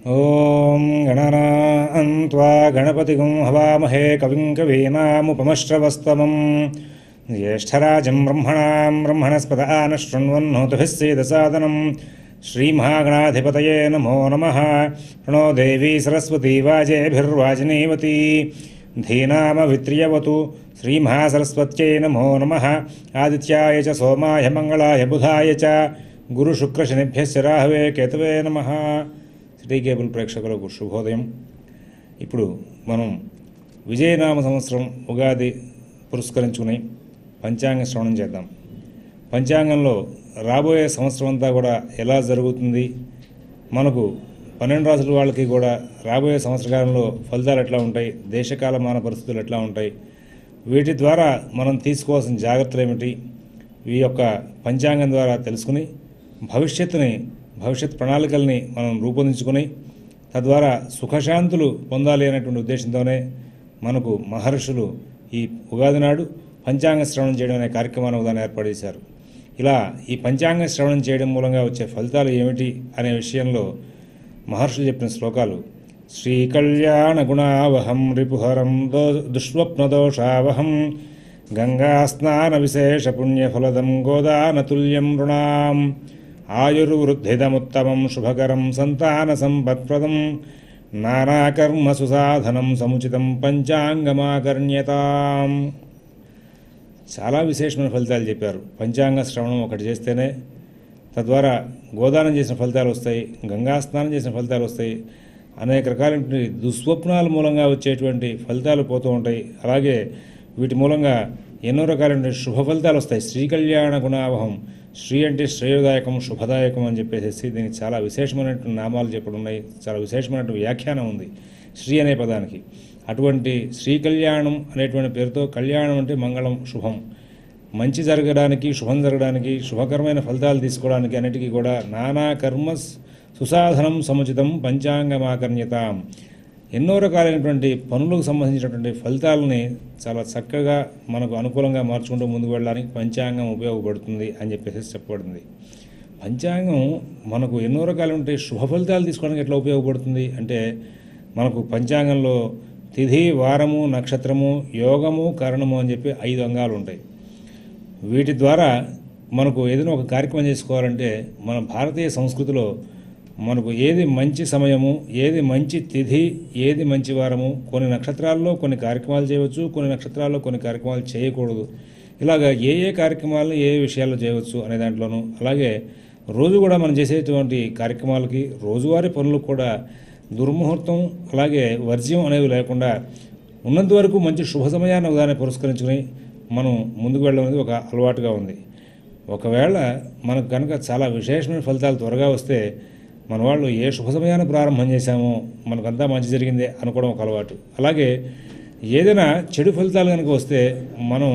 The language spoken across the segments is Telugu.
ఓం గణనాం త్వా గణపతిగం హవామహే కవిం కవీనాముపమశ్రవస్తమం జ్యేష్ఠరాజం బ్రహ్మణస్పద నశృణ్వన్నోతిభిः సేదసాదనం శ్రీమహాగణాధిపతయే నమో నమః. ప్రణో దేవీ సరస్వతీ వాజేభిర్వాజినీవతి ధీనామవిత్రియవతు. శ్రీమహాసరస్వత్యై నమో నమః. ఆదిత్యాయ చ సోమాయ మంగళాయ బుధాయ చ గురుశుక్రశనిభ్యశ్చ రాహవే కేతవే నమః. సిటీ కేబుల్ ప్రేక్షకులకు శుభోదయం. ఇప్పుడు మనం విజయనామ సంవత్సరం ఉగాది పురస్కరించుకుని పంచాంగ శ్రవణం చేద్దాం. పంచాంగంలో రాబోయే సంవత్సరం అంతా కూడా ఎలా జరుగుతుంది, మనకు 12 రాసుల వాళ్ళకి కూడా రాబోయే సంవత్సరకాలంలో ఫలితాలు ఎట్లా ఉంటాయి, దేశకాలమాన పరిస్థితులు ఎట్లా ఉంటాయి, వీటి ద్వారా మనం తీసుకోవాల్సిన జాగ్రత్తలు ఏమిటి, ఈ యొక్క పంచాంగం ద్వారా తెలుసుకుని భవిష్యత్ ప్రణాళికల్ని మనం రూపొందించుకొని తద్వారా సుఖశాంతులు పొందాలి అనేటువంటి ఉద్దేశంతోనే మనకు మహర్షులు ఈ ఉగాది నాడు పంచాంగ శ్రవణం చేయడం అనే కార్యక్రమాన్ని ఉదాహరణ ఏర్పాటు చేశారు. ఇలా ఈ పంచాంగ శ్రవణం చేయడం మూలంగా వచ్చే ఫలితాలు ఏమిటి అనే విషయంలో మహర్షులు చెప్పిన శ్లోకాలు: శ్రీకళ్యాణ గుణావహం రిపుహరం దుష్స్వప్నదోషావహం గంగాస్నాన విశేష పుణ్యఫలదం గోదానతుల్యం నృణాం ఆయుర్వృద్ధిదముత్తమం శుభకరం సంతాన సంపత్ప్రదం నానాకర్మ సుసాధనం సముచితం పంచాంగమాకర్ణ్యతాం. చాలా విశేషమైన ఫలితాలు చెప్పారు. పంచాంగ శ్రవణం ఒకటి చేస్తేనే తద్వారా గోదానం చేసిన ఫలితాలు వస్తాయి, గంగా స్నానం చేసిన ఫలితాలు వస్తాయి, అనేక రకాలైన దుస్వప్నాల మూలంగా వచ్చేటువంటి ఫలితాలు పోతూ ఉంటాయి. అలాగే వీటి మూలంగా ఎన్నో రకాలైన శుభ ఫలితాలు వస్తాయి. శ్రీకళ్యాణ గుణావహం, శ్రీ అంటే శ్రేయోదాయకం, శుభదాయకం అని చెప్పేసి దీనికి చాలా విశేషమైనటువంటి నామాలు చెప్పడం ఉన్నాయి, చాలా విశేషమైనటువంటి వ్యాఖ్యానం ఉంది శ్రీ అనే పదానికి. అటువంటి శ్రీ కళ్యాణం అనేటువంటి పేరుతో, కళ్యాణం అంటే మంగళం, శుభం, మంచి జరగడానికి, శుభం జరగడానికి, శుభకరమైన ఫలితాలు తీసుకోవడానికి అన్నిటికీ కూడా నానా కర్మ సుసాధనం సముచితం పంచాంగమాకర్ణ్యతాం. ఎన్నో రకాలైనటువంటి పనులకు సంబంధించినటువంటి ఫలితాలని చాలా చక్కగా మనకు అనుకూలంగా మార్చుకుంటూ ముందుకు వెళ్ళడానికి పంచాంగం ఉపయోగపడుతుంది అని చెప్పేసి చెప్పబడింది. పంచాంగం మనకు ఎన్నో రకాలైన శుభ ఫలితాలు తీసుకోవడానికి ఎట్లా ఉపయోగపడుతుంది అంటే, మనకు పంచాంగంలో తిథి, వారము, నక్షత్రము, యోగము, కరణము అని చెప్పి 5 అంగాలు ఉంటాయి. వీటి ద్వారా మనకు ఏదైనా ఒక కార్యక్రమం చేసుకోవాలంటే మన భారతీయ సంస్కృతిలో మనకు ఏది మంచి సమయము, ఏది మంచి తిథి, ఏది మంచి వారము, కొన్ని నక్షత్రాల్లో కొన్ని కార్యక్రమాలు చేయవచ్చు, కొన్ని నక్షత్రాల్లో కొన్ని కార్యక్రమాలు చేయకూడదు, ఇలాగ ఏ కార్యక్రమాలను ఏ విషయాల్లో చేయవచ్చు అనే దాంట్లోనూ, అలాగే రోజు కూడా మనం చేసేటువంటి కార్యక్రమాలకి, రోజువారీ పనులకు కూడా దుర్ముహూర్తం అలాగే వర్జ్యం అనేవి లేకుండా ఉన్నంత వరకు మంచి శుభ సమయాన్ని ఉదాహరణ పురస్కరించుకుని మనం ముందుకు వెళ్ళడం అనేది ఒక అలవాటుగా ఉంది. ఒకవేళ మనకు కనుక చాలా విశేషమైన ఫలితాలు త్వరగా వస్తే మన వాళ్ళు ఏ శుభ సమయాన్ని ప్రారంభం చేశామో మనకంతా మంచి జరిగిందే అనుకోవడం ఒక అలవాటు. అలాగే ఏదైనా చెడు ఫలితాలు కనుక వస్తే మనం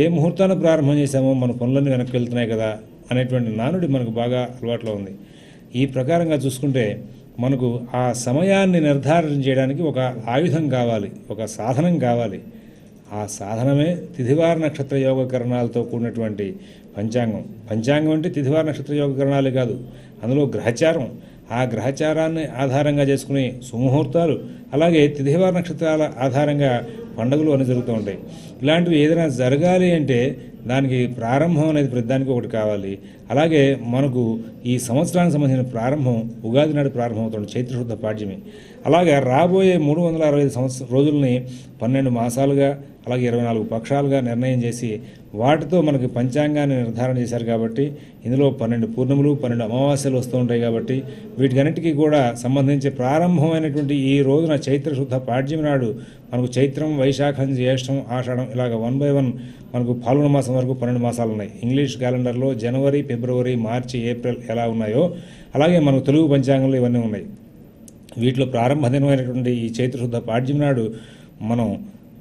ఏ ముహూర్తాన్ని ప్రారంభం చేశామో మన పనులన్నీ వెనక్కి వెళ్తున్నాయి కదా అనేటువంటి నానుడి మనకు బాగా అలవాట్లో ఉంది. ఈ ప్రకారంగా చూసుకుంటే మనకు ఆ సమయాన్ని నిర్ధారణ చేయడానికి ఒక ఆయుధం కావాలి, ఒక సాధనం కావాలి. ఆ సాధనమే తిథివార నక్షత్ర యోగకరణాలతో కూడినటువంటి పంచాంగం. పంచాంగం అంటే తిథివార నక్షత్ర యోగకరణాలే కాదు, అందులో గ్రహచారం, ఆ గ్రహచారాన్ని ఆధారంగా చేసుకుని సుముహూర్తాలు, అలాగే తిథివార నక్షత్రాల ఆధారంగా పండుగలు అని జరుగుతూ ఉంటాయి. ఇలాంటివి ఏదైనా జరగాలి అంటే దానికి ప్రారంభం అనేది ప్రతిదానికి ఒకటి కావాలి. అలాగే మనకు ఈ సంవత్సరానికి సంబంధించిన ప్రారంభం ఉగాది నాడు ప్రారంభమవుతుంది, చైత్రశుద్ధ పాడ్యమి. అలాగే రాబోయే 365 రోజుల్ని 12 మాసాలుగా అలాగే 24 పక్షాలుగా నిర్ణయం చేసి వాటితో మనకి పంచాంగాన్ని నిర్ధారణ చేశారు. కాబట్టి ఇందులో 12 పూర్ణములు, 12 అమావాస్యలు వస్తూ ఉంటాయి. కాబట్టి వీటికన్నిటికీ కూడా సంబంధించి ప్రారంభమైనటువంటి ఈ రోజున చైత్రశుద్ధ పాడ్యమి నాడు మనకు చైత్రం, వైశాఖం, జ్యేష్టం, ఆషాఢం ఇలాగ 1 by 1 మనకు ఫాల్గుణ మాసం వరకు 12 మాసాలు ఉన్నాయి. ఇంగ్లీష్ క్యాలెండర్లో జనవరి, ఫిబ్రవరి, మార్చి, ఏప్రిల్ ఎలా ఉన్నాయో అలాగే మనకు తెలుగు పంచాంగంలో ఇవన్నీ ఉన్నాయి. వీటిలో ప్రారంభ దినమైనటువంటి ఈ చైత్రశుద్ధ పాడ్యమి నాడు మనం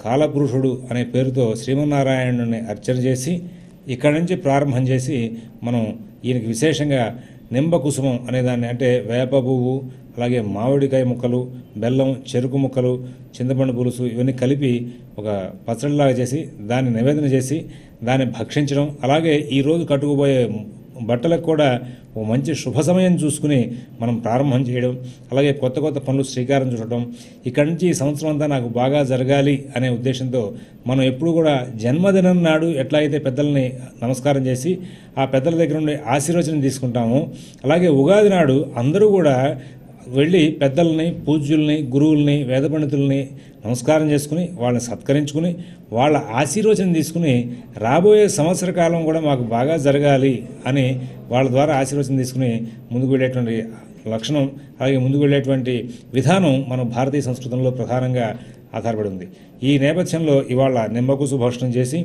కాలపురుషుడు అనే పేరుతో శ్రీమన్నారాయణుని అర్చన చేసి ఇక్కడి నుంచి ప్రారంభం చేసి మనం ఈయనకి విశేషంగా నింబ కుసుమం అనేదాన్ని, అంటే వేప పువ్వు, అలాగే మామిడికాయ ముక్కలు, బెల్లం, చెరుకు ముక్కలు, చింతపండు పులుసు ఇవన్నీ కలిపి ఒక పచ్చడిలాగా చేసి దాన్ని నివేదన చేసి దాన్ని భక్షించడం, అలాగే ఈరోజు కట్టుకుపోయే బట్టలకు కూడా ఓ మంచి శుభ సమయం చూసుకుని మనం ప్రారంభం చేయడం, అలాగే కొత్త కొత్త పనులు శ్రీకారం చుట్టడం, ఇక్కడి నుంచి ఈ సంవత్సరం అంతా నాకు బాగా జరగాలి అనే ఉద్దేశంతో మనం ఎప్పుడు కూడా జన్మదినం నాడు ఎట్లా అయితే పెద్దల్ని నమస్కారం చేసి ఆ పెద్దల దగ్గర నుండి ఆశీర్వచనం తీసుకుంటామో, అలాగే ఉగాది నాడు అందరూ కూడా వెళ్ళి పెద్దల్ని, పూజ్యుల్ని, గురువుల్ని, వేద పండితుల్ని నమస్కారం చేసుకుని వాళ్ళని సత్కరించుకుని వాళ్ళ ఆశీర్వచనం తీసుకుని రాబోయే సంవత్సర కాలం కూడా మాకు బాగా జరగాలి అని వాళ్ళ ద్వారా ఆశీర్వచనం తీసుకుని ముందుకు వెళ్ళేటువంటి లక్షణం, అలాగే ముందుకు వెళ్ళేటువంటి విధానం మన భారతీయ సంస్కృతంలో ప్రధానంగా ఆధారపడి ఉంది. ఈ నేపథ్యంలో ఇవాళ నిమ్మకుసు భక్షణం చేసి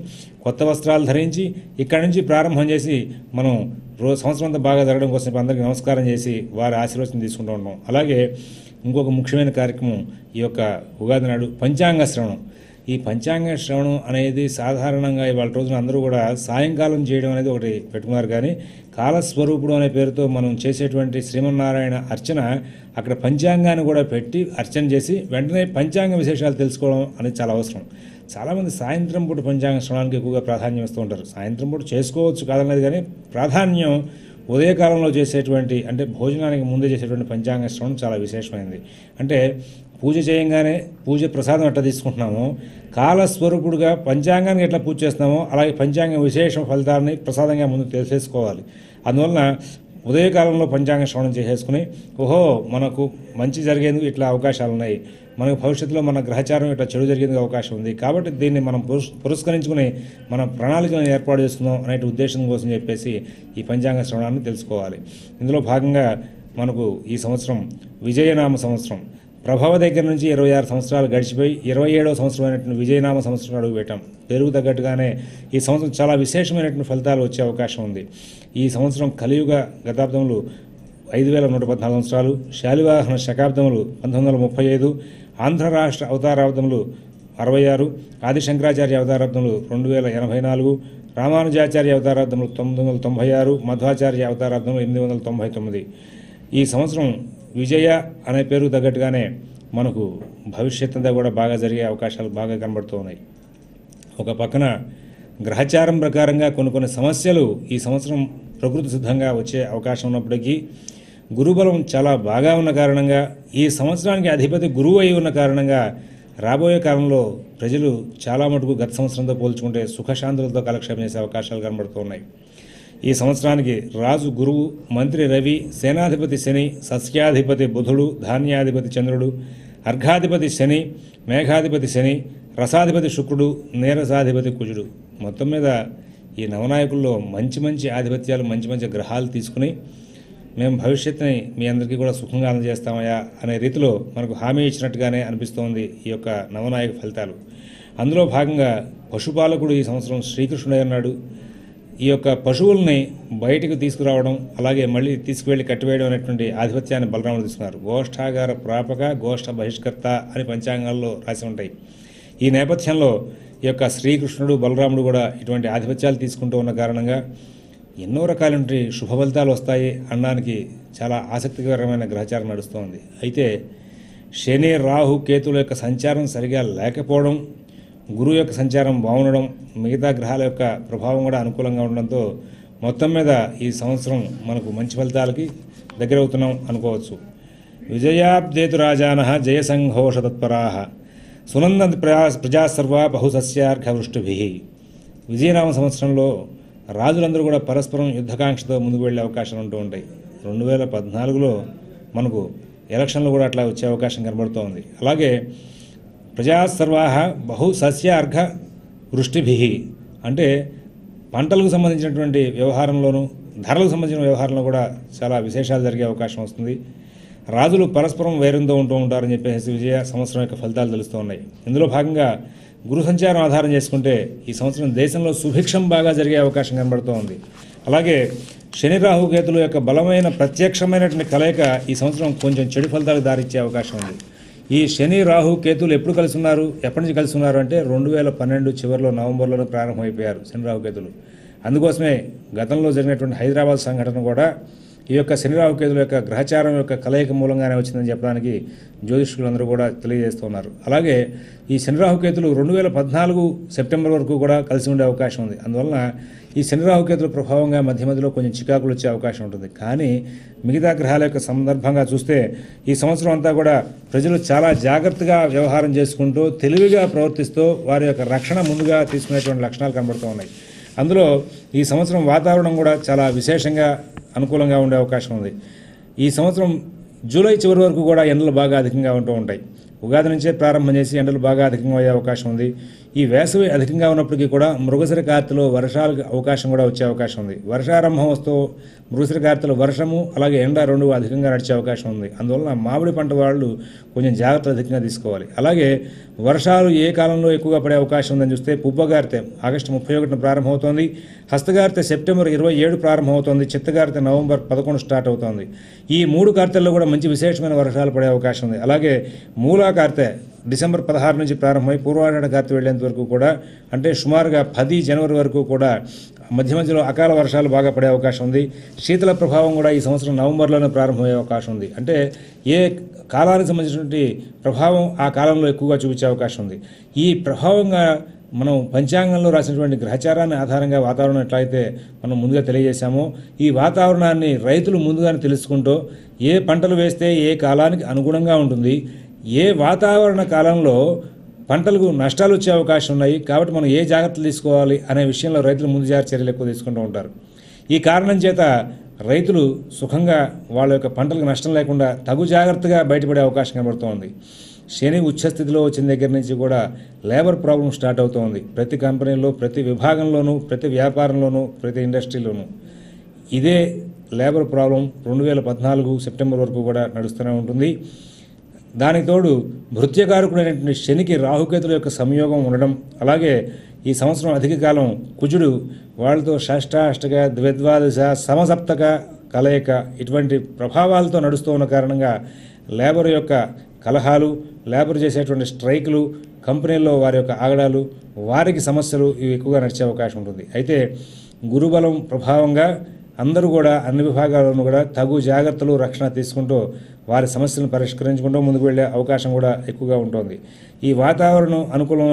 కొత్త వస్త్రాలు ధరించి ఇక్కడి నుంచి ప్రారంభం చేసి మనం సంవత్సరం అంతా బాగా జరగడం కోసం అందరికీ నమస్కారం చేసి వారి ఆశీర్వచనం తీసుకుంటూ ఉంటాం. అలాగే ఇంకొక ముఖ్యమైన కార్యక్రమం ఈ యొక్క ఉగాది నాడు పంచాంగ శ్రవణం. ఈ పంచాంగ శ్రవణం అనేది సాధారణంగా ఇవాళ రోజున అందరూ కూడా సాయంకాలం చేయడం అనేది ఒకటి పెట్టుకున్నారు, కానీ కాలస్వరూపుడు అనే పేరుతో మనం చేసేటువంటి శ్రీమన్నారాయణ అర్చన అక్కడ పంచాంగాన్ని కూడా పెట్టి అర్చన చేసి వెంటనే పంచాంగ విశేషాలు తెలుసుకోవడం అనేది చాలా అవసరం. చాలామంది సాయంత్రం పూట పంచాంగ శ్రవణానికి ఎక్కువగా ప్రాధాన్యం ఇస్తూ ఉంటారు. సాయంత్రం పూట చేసుకోవచ్చు కాదనేది, కానీ ప్రాధాన్యం ఉదయకాలంలో చేసేటువంటి అంటే భోజనానికి ముందే చేసేటువంటి పంచాంగ శ్రవణం చాలా విశేషమైనది. అంటే పూజ చేయంగానే పూజ ప్రసాదం ఎట్లా తీసుకుంటున్నామో, కాలస్వరూపుడుగా పంచాంగానికి ఎట్లా పూజ చేస్తున్నామో అలాగే పంచాంగ విశేష ఫలితాలని ప్రసాదంగా ముందు తెలిసేసుకోవాలి. అందువలన ఉదయకాలంలో పంచాంగ శ్రవణం చేసేసుకుని ఓహో మనకు మంచి జరిగేందుకు ఇట్లా అవకాశాలు ఉన్నాయి, మనకు భవిష్యత్తులో మన గ్రహచారం ఇట్లా చెడు జరిగేందుకు అవకాశం ఉంది, కాబట్టి దీన్ని మనం పురస్కరించుకుని మన ప్రణాళికలను ఏర్పాటు చేసుకుందాం అనే ఉద్దేశం కోసం చెప్పేసి ఈ పంచాంగ శ్రవణాన్ని తెలుసుకోవాలి. ఇందులో భాగంగా మనకు ఈ సంవత్సరం విజయనామ సంవత్సరం. ప్రభవ దగ్గర నుంచి 26 సంవత్సరాలు గడిచిపోయి 27వ సంవత్సరం అయినటువంటి విజయనామ సంవత్సరం అడుగు పెట్టాం. పేరుకు తగ్గట్టుగానే ఈ సంవత్సరం చాలా విశేషమైనటువంటి ఫలితాలు వచ్చే అవకాశం ఉంది. ఈ సంవత్సరం కలియుగ గతాబ్దములు 5114 సంవత్సరాలు, శాలివాహన శకాబ్దములు 1935, ఆంధ్ర రాష్ట్ర అవతారాబ్దములు 66, ఆదిశంకరాచార్య అవతారాబ్దములు 2084, రామానుజాచార్య అవతారాబ్దములు 996, మధ్వాచార్య అవతారాబ్దములు 899. ఈ సంవత్సరం విజయ అనే పేరు తగ్గట్టుగానే మనకు భవిష్యత్ అంతా కూడా బాగా జరిగే అవకాశాలు బాగా కనబడుతూ ఉన్నాయి. ఒక పక్కన గ్రహచారం ప్రకారంగా కొన్ని సమస్యలు ఈ సంవత్సరం ప్రకృతి సిద్ధంగా వచ్చే అవకాశం ఉన్నప్పటికీ గురుబలం చాలా బాగా ఉన్న కారణంగా, ఈ సంవత్సరానికి అధిపతి గురువు అయి ఉన్న కారణంగా రాబోయే కాలంలో ప్రజలు చాలా మటుకు గత సంవత్సరంతో పోల్చుకుంటే సుఖశాంతులతో కాలక్షేపం చేసే అవకాశాలు కనబడుతూ ఉన్నాయి. ఈ సంవత్సరానికి రాజు గురువు, మంత్రి రవి, సేనాధిపతి శని, సస్యాధిపతి బుధుడు, ధాన్యాధిపతి చంద్రుడు, అర్ఘాధిపతి శని, మేఘాధిపతి శని, రసాధిపతి శుక్రుడు, నీరసాధిపతి కుజుడు. మొత్తం మీద ఈ నవనాయకుల్లో మంచి ఆధిపత్యాలు, మంచి గ్రహాలు తీసుకుని మేము భవిష్యత్తుని మీ అందరికీ కూడా సుఖంగా అందజేస్తామయ్యా అనే రీతిలో మనకు హామీ ఇచ్చినట్టుగానే అనిపిస్తోంది ఈ యొక్క నవనాయక ఫలితాలు. అందులో భాగంగా పశుపాలకుడు ఈ సంవత్సరం శ్రీకృష్ణుడు అన్నాడు. ఈ యొక్క పశువుల్ని బయటకు తీసుకురావడం, అలాగే మళ్ళీ తీసుకువెళ్ళి కట్టివేయడం అనేటువంటి ఆధిపత్యాన్ని బలరాముడు తీసుకున్నారు. గోష్ఠాగార ప్రాపక, గోష్ఠ బహిష్కర్త అని పంచాంగాల్లో రాసి ఉంటాయి. ఈ నేపథ్యంలో ఈ యొక్క శ్రీకృష్ణుడు, బలరాముడు కూడా ఇటువంటి ఆధిపత్యాలు తీసుకుంటూ ఉన్న కారణంగా ఎన్నో రకాలైన శుభ ఫలితాలు వస్తాయి అనడానికి చాలా ఆసక్తికరమైన గ్రహచారం నడుస్తోంది. అయితే శని, రాహు, కేతుల యొక్క సంచారం సరిగా లేకపోవడం, గురువు యొక్క సంచారం బాగుండడం, మిగతా గ్రహాల యొక్క ప్రభావం కూడా అనుకూలంగా ఉండడంతో మొత్తం మీద ఈ సంవత్సరం మనకు మంచి ఫలితాలకి దగ్గరవుతున్నాం అనుకోవచ్చు. విజయాబ్దేతు రాజానః జయసంఘోష తత్పరాః సునందంతి ప్రజాసర్వ బహుసస్యార్ఘవృష్టిభిః. విజయనామ సంవత్సరంలో రాజులందరూ కూడా పరస్పరం యుద్ధకాంక్షతో ముందుకు వెళ్ళే అవకాశాలు ఉంటూ ఉంటాయి. 2014లో మనకు ఎలక్షన్లు కూడా అట్లా వచ్చే అవకాశం కనబడుతోంది. అలాగే ప్రజాసర్వాహ బహుసస్యార్ఘ వృష్టిభిః అంటే పంటలకు సంబంధించినటువంటి వ్యవహారంలోనూ, ధరలకు సంబంధించిన వ్యవహారంలో కూడా చాలా విశేషాలు జరిగే అవకాశం వస్తుంది. రాజులు పరస్పరం వైరంతో ఉంటూ ఉంటారని చెప్పేసి విజయ సంవత్సరం యొక్క ఫలితాలు తెలుస్తూ ఉన్నాయి. ఇందులో భాగంగా గురు సంచారం ఆధారం చేసుకుంటే ఈ సంవత్సరం దేశంలో సుభిక్షం బాగా జరిగే అవకాశం కనబడుతూ ఉంది. అలాగే శని, రాహు, కేతుల యొక్క బలమైన ప్రత్యక్షమైనటువంటి కలయిక ఈ సంవత్సరం కొంచెం చెడు ఫలితాలకు దారిచ్చే అవకాశం ఉంది. ఈ శని, రాహు, కేతులు ఎప్పుడు కలిసి ఉన్నారు, ఎప్పటి నుంచి కలిసి ఉన్నారు అంటే 2012 చివరిలో నవంబర్లోనే ప్రారంభమైపోయారు శని, రాహు, కేతులు. అందుకోసమే గతంలో జరిగినటువంటి హైదరాబాద్ సంఘటన కూడా ఈ యొక్క శని రాహుకేతుల యొక్క గ్రహచారం యొక్క కలయిక మూలంగానే వచ్చిందని చెప్పడానికి జ్యోతిష్కులందరూ కూడా తెలియజేస్తున్నారు. అలాగే ఈ శని రాహుకేతులు 2014 సెప్టెంబర్ వరకు కూడా కలిసి ఉండే అవకాశం ఉంది. అందువలన ఈ శని రాహుకేతుల ప్రభావంగా మధ్య మధ్యలో కొంచెం చికాకులు వచ్చే అవకాశం ఉంటుంది. కానీ మిగతా గ్రహాల యొక్క సందర్భంగా చూస్తే ఈ సంవత్సరం అంతా కూడా ప్రజలు చాలా జాగ్రత్తగా వ్యవహారం చేసుకుంటూ తెలివిగా ప్రవర్తిస్తూ వారి యొక్క రక్షణ ముందుగా తీసుకునేటువంటి లక్షణాలు కనబడుతూ ఉన్నాయి. అందులో ఈ సంవత్సరం వాతావరణం కూడా చాలా విశేషంగా అనుకూలంగా ఉండే అవకాశం ఉంది. ఈ సంవత్సరం జూలై చివరి వరకు కూడా ఎండలు బాగా అధికంగా ఉంటూ ఉంటాయి. ఉగాది నుంచే ప్రారంభం చేసి ఎండలు బాగా అధికంగా అయ్యే అవకాశం ఉంది. ఈ వేసవి అధికంగా ఉన్నప్పటికీ కూడా మృగశిర కార్తెలో వర్షాలకు అవకాశం కూడా వచ్చే అవకాశం ఉంది. వర్షారంభం వస్తూ మృగశిర కార్తెలో వర్షము అలాగే ఎండ రెండు అధికంగా నడిచే అవకాశం ఉంది. అందువలన మామిడి పంట వాళ్ళు కొంచెం జాగ్రత్తలు అధికంగా తీసుకోవాలి. అలాగే వర్షాలు ఏ కాలంలో ఎక్కువగా పడే అవకాశం ఉందని చూస్తే పుబ్బగారితే ఆగస్టు 31 ప్రారంభమవుతోంది, హస్తగారితే సెప్టెంబర్ 27 ప్రారంభమవుతోంది, చిత్తగారితే నవంబర్ 11 స్టార్ట్ అవుతోంది. ఈ 3 కార్తెల్లో కూడా మంచి విశేషమైన వర్షాలు పడే అవకాశం ఉంది. అలాగే మూలా కార్తె డిసెంబర్ 16 నుంచి ప్రారంభమై పూర్వాషాఢ కార్తె వెళ్లేంత వరకు కూడా అంటే సుమారుగా 10 జనవరి వరకు కూడా మధ్య మధ్యలో అకాల వర్షాలు బాగా పడే అవకాశం ఉంది. శీతల ప్రభావం కూడా ఈ సంవత్సరం నవంబర్లోనే ప్రారంభమయ్యే అవకాశం ఉంది. అంటే ఏ కాలానికి సంబంధించినటువంటి ప్రభావం ఆ కాలంలో ఎక్కువగా చూపించే అవకాశం ఉంది. ఈ ప్రభావంగా మనం పంచాంగంలో రాసినటువంటి గ్రహచారాన్ని ఆధారంగా వాతావరణం ఎట్లయితే మనం ముందుగా తెలియజేశామో ఈ వాతావరణాన్ని రైతులు ముందుగానే తెలుసుకుంటూ ఏ పంటలు వేస్తే ఏ కాలానికి అనుగుణంగా ఉంటుంది, ఏ వాతావరణ కాలంలో పంటలకు నష్టాలు వచ్చే అవకాశం ఉన్నాయి కాబట్టి మనం ఏ జాగ్రత్తలు తీసుకోవాలి అనే విషయంలో రైతులు ముందు జాగ్రత్త చర్యలు ఎక్కువ తీసుకుంటూ ఉంటారు. ఈ కారణం చేత రైతులు సుఖంగా వాళ్ళ యొక్క పంటలకు నష్టం లేకుండా తగు జాగ్రత్తగా బయటపడే అవకాశం కనబడుతోంది. శని ఉచ్చస్థితిలో వచ్చిన దగ్గర నుంచి కూడా లేబర్ ప్రాబ్లం స్టార్ట్ అవుతోంది. ప్రతి కంపెనీలో, ప్రతి విభాగంలోనూ, ప్రతి వ్యాపారంలోనూ, ప్రతి ఇండస్ట్రీలోనూ ఇదే లేబర్ ప్రాబ్లం 2014 సెప్టెంబర్ వరకు కూడా నడుస్తూనే ఉంటుంది. దానికి తోడు భృత్యకారకుడైనటువంటి శనికి రాహుకేతుల యొక్క సంయోగం ఉండడం, అలాగే ఈ సంవత్సరం అధిక కాలం కుజుడు వాళ్ళతో షష్టాష్టక ద్విద్వాదశ సమసప్తక కలయిక ఇటువంటి ప్రభావాలతో నడుస్తూ ఉన్న కారణంగా లేబర్ యొక్క కలహాలు, లేబర్ చేసేటువంటి స్ట్రైకులు, కంపెనీల్లో వారి యొక్క ఆగడాలు, వారికి సమస్యలు ఇవి ఎక్కువగా నడిచే అవకాశం ఉంటుంది. అయితే గురుబలం ప్రభావంగా అందరూ కూడా అన్ని విభాగాలను కూడా తగు జాగ్రత్తలు రక్షణ తీసుకుంటూ వారి సమస్యలను పరిష్కరించుకుంటూ ముందుకు వెళ్ళే అవకాశం కూడా ఎక్కువగా ఉంటుంది. ఈ వాతావరణం అనుకూలం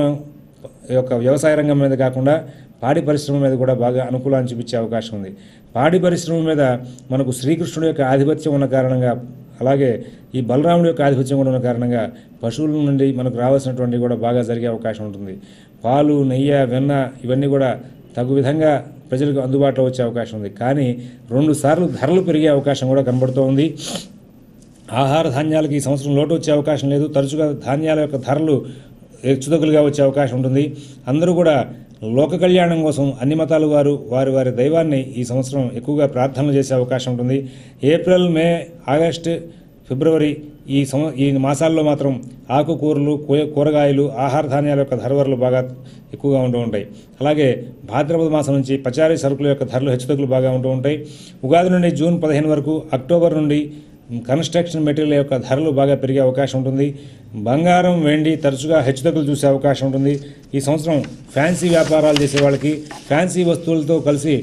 యొక్క వ్యవసాయ రంగం మీద కాకుండా పాడి పరిశ్రమ మీద కూడా బాగా అనుకూలాన్ని చూపించే అవకాశం ఉంది. పాడి పరిశ్రమ మీద మనకు శ్రీకృష్ణుడి యొక్క ఆధిపత్యం ఉన్న కారణంగా, అలాగే ఈ బలరాముడి యొక్క ఆధిపత్యం కూడా ఉన్న కారణంగా పశువుల నుండి మనకు రావాల్సినటువంటి కూడా బాగా జరిగే అవకాశం ఉంటుంది. పాలు, నెయ్యి, వెన్న ఇవన్నీ కూడా తగు విధంగా ప్రజలకు అందుబాటులో వచ్చే అవకాశం ఉంది. కానీ 2 సార్లు ధరలు పెరిగే అవకాశం కూడా కనబడుతూ ఉంది. ఆహార ధాన్యాలకి ఈ సంవత్సరం లోటు వచ్చే అవకాశం లేదు. తరచుగా ధాన్యాల యొక్క ధరలు హెచ్చుతగ్గులుగా వచ్చే అవకాశం ఉంటుంది. అందరూ కూడా లోక కళ్యాణం కోసం అన్ని మతాల వారు వారి వారి దైవాన్ని ఈ సంవత్సరం ఎక్కువగా ప్రార్థనలు చేసే అవకాశం ఉంటుంది. ఏప్రిల్, మే, ఆగస్టు, ఫిబ్రవరి ఈ మాసాల్లో మాత్రం ఆకుకూరలు, కూరగాయలు, ఆహార ధాన్యాల యొక్క ధరలు బాగా ఎక్కువగా ఉంటూ ఉంటాయి. అలాగే భాద్రపద మాసం నుంచి పచారీ సరుకుల యొక్క ధరలు హెచ్చుతగ్గులు బాగా ఉంటూ ఉంటాయి. ఉగాది నుండి జూన్ 15 వరకు, అక్టోబర్ నుండి కన్స్ట్రక్షన్ మెటీరియల్ యొక్క ధరలు బాగా పెరిగే అవకాశం ఉంటుంది. బంగారం, వెండి తరచుగా హెచ్చుతగ్గులు చూసే అవకాశం ఉంటుంది. ఈ సంవత్సరం ఫ్యాన్సీ వ్యాపారాలు చేసే వాళ్ళకి, ఫ్యాన్సీ వస్తువులతో కలిసి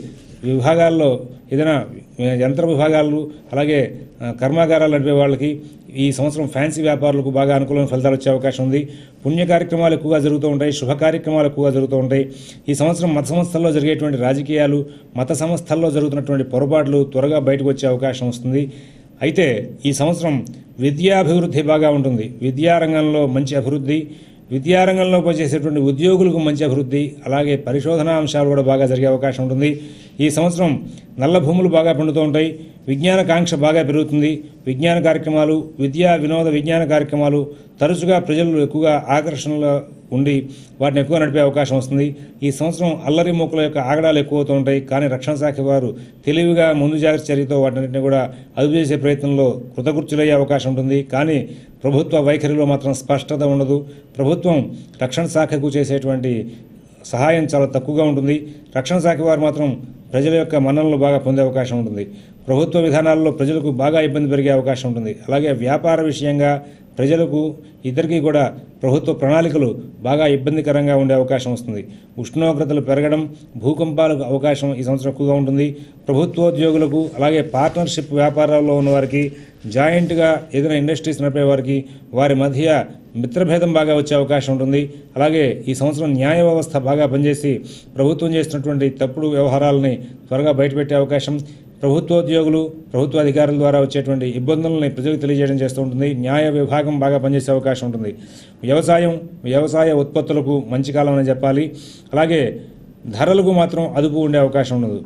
విభాగాల్లో ఏదైనా యంత్ర విభాగాలు, అలాగే కర్మాగారాలు నడిపే వాళ్ళకి ఈ సంవత్సరం ఫ్యాన్సీ వ్యాపారులకు బాగా అనుకూలమైన ఫలితాలు వచ్చే అవకాశం ఉంది. పుణ్య కార్యక్రమాలు ఎక్కువగా జరుగుతూ ఉంటాయి, శుభ కార్యక్రమాలు ఎక్కువగా జరుగుతూ ఉంటాయి. ఈ సంవత్సరం మత సంస్థల్లో జరిగేటువంటి రాజకీయాలు, మత సంస్థల్లో జరుగుతున్నటువంటి పొరపాట్లు త్వరగా బయటకు వచ్చే అవకాశం వస్తుంది. అయితే ఈ సంవత్సరం విద్యాభివృద్ధి బాగా ఉంటుంది. విద్యారంగంలో మంచి అభివృద్ధి, విద్యారంగంలో పనిచేసేటువంటి ఉద్యోగులకు మంచి అభివృద్ధి, అలాగే పరిశోధనా అంశాలు కూడా బాగా జరిగే అవకాశం ఉంటుంది. ఈ సంవత్సరం నల్ల భూములు బాగా పండుతూ ఉంటాయి. విజ్ఞాన కాంక్ష బాగా పెరుగుతుంది. విజ్ఞాన కార్యక్రమాలు, విద్యా వినోద విజ్ఞాన కార్యక్రమాలు తరచుగా ప్రజలు ఎక్కువగా ఆకర్షణలో ఉండి వాటిని ఎక్కువ నడిపే అవకాశం వస్తుంది. ఈ సంవత్సరం అల్లరి మూకల యొక్క ఆగడాలు ఎక్కువ అవుతూ ఉంటాయి. కానీ రక్షణ శాఖ వారు తెలివిగా ముందు జాగ్రత్త చర్యతో వాటిని కూడా అదుపు చేసే ప్రయత్నంలో కృతకృత్యులయ్యే అవకాశం ఉంటుంది. కానీ ప్రభుత్వ వైఖరిలో మాత్రం స్పష్టత ఉండదు. ప్రభుత్వం రక్షణ శాఖకు చేసేటువంటి సహాయం చాలా తక్కువగా ఉంటుంది. రక్షణ శాఖ వారు మాత్రం ప్రజల యొక్క మన్ననలు బాగా పొందే అవకాశం ఉంటుంది. ప్రభుత్వ విధానాల్లో ప్రజలకు బాగా ఇబ్బంది పెరిగే అవకాశం ఉంటుంది. అలాగే వ్యాపార విషయంగా ప్రజలకు ఇద్దరికీ కూడా ప్రభుత్వ ప్రణాళికలు బాగా ఇబ్బందికరంగా ఉండే అవకాశం వస్తుంది. ఉష్ణోగ్రతలు పెరగడం, భూకంపాలకు అవకాశం ఈ సంవత్సరం ఎక్కువగా ఉంటుంది. ప్రభుత్వోద్యోగులకు అలాగే పార్ట్నర్షిప్ వ్యాపారాల్లో ఉన్నవారికి, జాయింట్గా ఏదైనా ఇండస్ట్రీస్ నడిపే వారికి వారి మధ్య మిత్రభేదం బాగా వచ్చే అవకాశం ఉంటుంది. అలాగే ఈ సంవత్సరం న్యాయ వ్యవస్థ బాగా పనిచేసి ప్రభుత్వం చేస్తున్నటువంటి తప్పుడు వ్యవహారాలని త్వరగా బయటపెట్టే అవకాశం, ప్రభుత్వోద్యోగులు ప్రభుత్వ అధికారుల ద్వారా వచ్చేటువంటి ఇబ్బందులని ప్రజలకు తెలియజేయడం చేస్తూ ఉంటుంది. న్యాయ విభాగం బాగా పనిచేసే అవకాశం ఉంటుంది. వ్యవసాయ ఉత్పత్తులకు మంచి కాలం అని చెప్పాలి. అలాగే ధరలకు మాత్రం అదుపు ఉండే అవకాశం ఉండదు.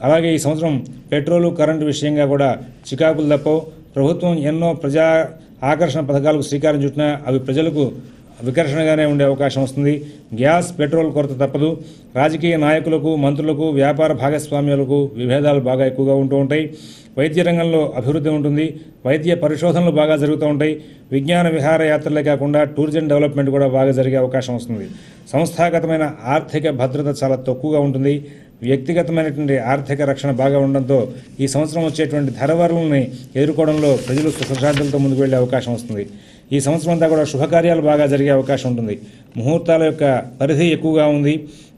అలాగే ఈ సంవత్సరం పెట్రోలు, కరెంటు విషయంగా కూడా చికాకులు తప్పవు. ప్రభుత్వం ఎన్నో ప్రజా ఆకర్షణ పథకాలకు శ్రీకారం చుట్టినా అవి ప్రజలకు వికర్షణగానే ఉండే అవకాశం వస్తుంది. గ్యాస్, పెట్రోల్ కొరత తప్పదు. రాజకీయ నాయకులకు, మంత్రులకు, వ్యాపార భాగస్వామ్యాలకు విభేదాలు బాగా ఎక్కువగా ఉంటూ ఉంటాయి. వైద్య రంగంలో అభివృద్ధి ఉంటుంది. వైద్య పరిశోధనలు బాగా జరుగుతూ ఉంటాయి. విజ్ఞాన విహారయాత్రలే కాకుండా టూరిజం డెవలప్మెంట్ కూడా బాగా జరిగే అవకాశం వస్తుంది. సంస్థాగతమైన ఆర్థిక భద్రత చాలా తక్కువగా ఉంటుంది. వ్యక్తిగతమైనటువంటి ఆర్థిక రక్షణ బాగా ఉండడంతో ఈ సంవత్సరం వచ్చేటువంటి ధరవరులని ఎదుర్కోవడంలో ప్రజలు సుఖశాంతులతో ముందుకు వెళ్ళే అవకాశం వస్తుంది. ఈ సంవత్సరం అంతా కూడా శుభకార్యాలు బాగా జరిగే అవకాశం ఉంటుంది. ముహూర్తాల యొక్క పరిధి ఎక్కువగా ఉంది.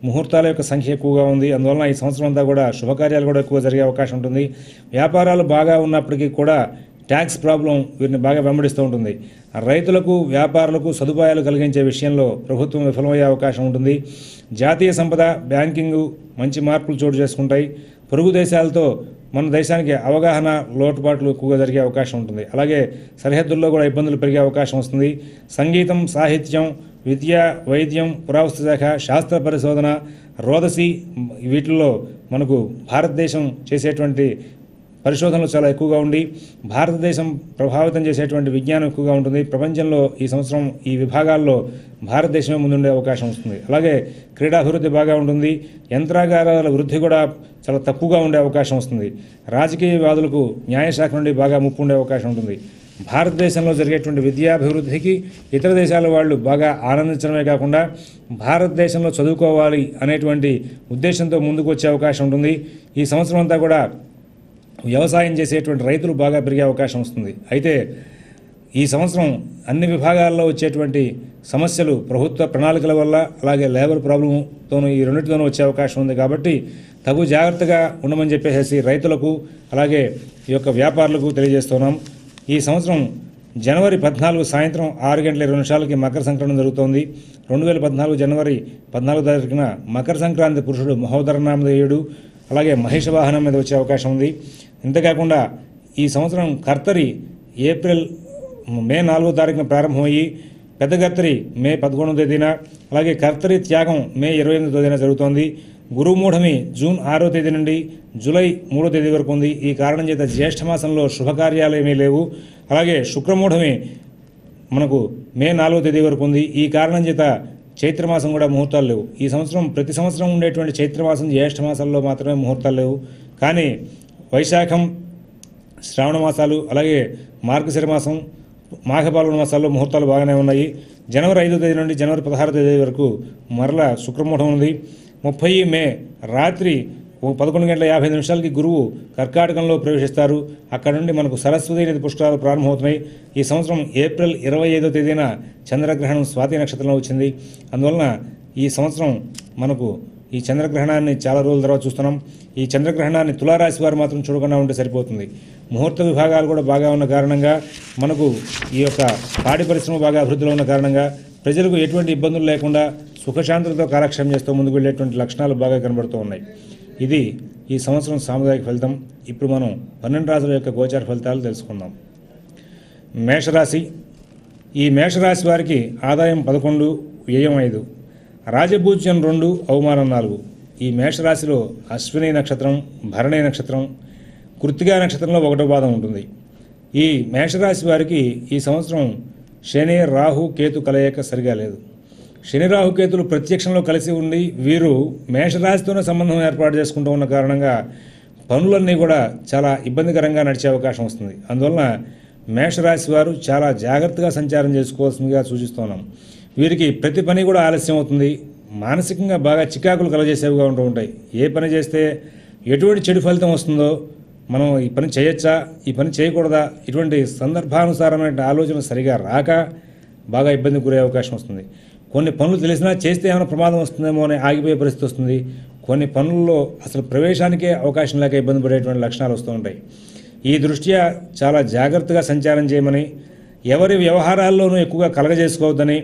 ముహూర్తాల యొక్క సంఖ్య ఎక్కువగా ఉంది. అందువలన ఈ సంవత్సరం అంతా కూడా శుభకార్యాలు కూడా ఎక్కువ జరిగే అవకాశం ఉంటుంది. వ్యాపారాలు బాగా ఉన్నప్పటికీ కూడా ట్యాక్స్ ప్రాబ్లం వీరిని బాగా వెంబడిస్తూ ఉంటుంది. రైతులకు, వ్యాపారులకు సదుపాయాలు కలిగించే విషయంలో ప్రభుత్వం విఫలమయ్యే అవకాశం ఉంటుంది. జాతీయ సంపద, బ్యాంకింగు మంచి మార్పులు చోటు చేసుకుంటాయి. పొరుగు దేశాలతో మన దేశానికి అవగాహన లోటుపాట్లు ఎక్కువగా జరిగే అవకాశం ఉంటుంది. అలాగే సరిహద్దుల్లో కూడా ఇబ్బందులు పెరిగే అవకాశం వస్తుంది. సంగీతం, సాహిత్యం, విద్య, వైద్యం, పురావస్తు శాఖ, శాస్త్ర పరిశోధన, రోదసి వీటిల్లో మనకు భారతదేశం చేసేటువంటి పరిశోధనలు చాలా ఎక్కువగా ఉండి భారతదేశం ప్రభావితం చేసేటువంటి విజ్ఞానం ఎక్కువగా ఉంటుంది. ప్రపంచంలో ఈ సంవత్సరం ఈ విభాగాల్లో భారతదేశమే ముందుండే అవకాశం వస్తుంది. అలాగే క్రీడాభివృద్ధి బాగా ఉంటుంది. యంత్రాగారాల వృద్ధి కూడా చాలా తక్కువగా ఉండే అవకాశం వస్తుంది. రాజకీయవాదులకు న్యాయశాఖ నుండి బాగా ముప్పు ఉండే అవకాశం ఉంటుంది. భారతదేశంలో జరిగేటువంటి విద్యాభివృద్ధికి ఇతర దేశాల వాళ్ళు బాగా ఆనందించడమే కాకుండా భారతదేశంలో చదువుకోవాలి అనేటువంటి ఉద్దేశంతో ముందుకు వచ్చే అవకాశం ఉంటుంది. ఈ సంవత్సరం అంతా కూడా వ్యవసాయం చేసేటువంటి రైతులు బాగా పెరిగే అవకాశం వస్తుంది. అయితే ఈ సంవత్సరం అన్ని విభాగాల్లో వచ్చేటువంటి సమస్యలు ప్రభుత్వ ప్రణాళికల వల్ల అలాగే లేబర్ ప్రాబ్లంతోనూ ఈ రెండింటితోనూ వచ్చే అవకాశం ఉంది. కాబట్టి తగు జాగ్రత్తగా ఉండమని చెప్పేసి రైతులకు అలాగే ఈ యొక్క వ్యాపారులకు తెలియజేస్తున్నాం. ఈ సంవత్సరం జనవరి 14 సాయంత్రం 6:20 మకర సంక్రాంతి జరుగుతోంది. 2014 జనవరి 14 తారీఖున మకర సంక్రాంతి పురుషుడు మహోదరనామధేయుడు అలాగే మహిష వాహనం మీద వచ్చే అవకాశం ఉంది. ఇంతకాకుండా ఈ సంవత్సరం కర్తరి మే 4 తారీఖున ప్రారంభమయ్యి పెద్ద కర్తరి మే 11వ తేదీన అలాగే కర్తరి త్యాగం మే 28వ తేదీన జరుగుతోంది. గురుమూఢమి జూన్ 6వ తేదీ నుండి జూలై 3వ తేదీ వరకు ఉంది. ఈ కారణం చేత జ్యేష్ఠమాసంలో శుభకార్యాలు ఏమీ లేవు. అలాగే శుక్రమూఢమి మనకు మే 4వ తేదీ వరకు ఉంది. ఈ కారణం చేత చైత్రమాసం కూడా ముహూర్తాలు లేవు. ఈ సంవత్సరం ప్రతి సంవత్సరం ఉండేటువంటి చైత్రమాసం, జ్యేష్ఠమాసాల్లో మాత్రమే ముహూర్తాలు లేవు. కానీ వైశాఖం, శ్రావణ మాసాలు అలాగే మార్గశిర మాసం, మాఘపాల్గొన మాసాల్లో ముహూర్తాలు బాగానే ఉన్నాయి. జనవరి 5వ తేదీ నుండి జనవరి 16వ తేదీ వరకు మరలా శుక్రమూఢం ఉంది. 30 మే రాత్రి 11:50 గురువు కర్కాటకంలో ప్రవేశిస్తారు. అక్కడ నుండి మనకు సరస్వతి నది పుష్కరాలు ప్రారంభమవుతున్నాయి. ఈ సంవత్సరం ఏప్రిల్ 25వ తేదీన చంద్రగ్రహణం స్వాతి నక్షత్రంలో వచ్చింది. అందువలన ఈ సంవత్సరం మనకు ఈ చంద్రగ్రహణాన్ని చాలా రోజుల తర్వాత చూస్తున్నాం. ఈ చంద్రగ్రహణాన్ని తులారాశి వారు మాత్రం చూడకుండా ఉంటే సరిపోతుంది. ముహూర్త విభాగాలు కూడా బాగా ఉన్న కారణంగా మనకు ఈ యొక్క పాడి పరిశ్రమ బాగా అభివృద్ధిలో ఉన్న కారణంగా ప్రజలకు ఎటువంటి ఇబ్బందులు లేకుండా సుఖశాంతులతో కాలక్షేపం చేస్తూ ముందుకు వెళ్ళేటువంటి లక్షణాలు బాగా కనబడుతూ ఉన్నాయి. ఇది ఈ సంవత్సరం సాముదాయిక ఫలితం. ఇప్పుడు మనం 12 రాశుల యొక్క గోచార ఫలితాలు తెలుసుకుందాం. మేషరాశి. ఈ మేషరాశి వారికి ఆదాయం 11, వ్యయం 5, రాజపూజ్యం 2, అవమానం 4. ఈ మేషరాశిలో అశ్విని నక్షత్రం, భరణి నక్షత్రం, కృత్తికా నక్షత్రంలో 1వ పాదం ఉంటుంది. ఈ మేషరాశి వారికి ఈ సంవత్సరం శని, రాహు, కేతు కలయిక సరిగా లేదు. శని, రాహు, కేతులు ప్రత్యక్షంలో కలిసి ఉండి వీరు మేషరాశితోనే సంబంధం ఏర్పాటు చేసుకుంటూ ఉన్న కారణంగా పనులన్నీ కూడా చాలా ఇబ్బందికరంగా నడిచే అవకాశం వస్తుంది. అందువలన మేషరాశి వారు చాలా జాగ్రత్తగా సంచారం చేసుకోవాల్సిందిగా సూచిస్తున్నాం. వీరికి ప్రతి పని కూడా ఆలస్యం అవుతుంది. మానసికంగా బాగా చికాకులు కలగజేసేవిగా ఉంటూ ఉంటాయి. ఏ పని చేస్తే ఎటువంటి చెడు ఫలితం వస్తుందో మనం ఈ పని చేయొచ్చా, ఈ పని చేయకూడదా, ఇటువంటి సందర్భానుసారమైన ఆలోచన సరిగా రాక బాగా ఇబ్బంది గురయ్యే అవకాశం వస్తుంది. కొన్ని పనులు తెలిసినా చేస్తే ఏమైనా ప్రమాదం వస్తుందేమో అని ఆగిపోయే పరిస్థితి వస్తుంది. కొన్ని పనుల్లో అసలు ప్రవేశానికే అవకాశం లేక ఇబ్బంది పడేటువంటి లక్షణాలు వస్తూ ఉంటాయి. ఈ దృష్ట్యా చాలా జాగ్రత్తగా సంచారం చేయమని, ఎవరి వ్యవహారాల్లోనూ ఎక్కువగా కలగజేసుకోవద్దని,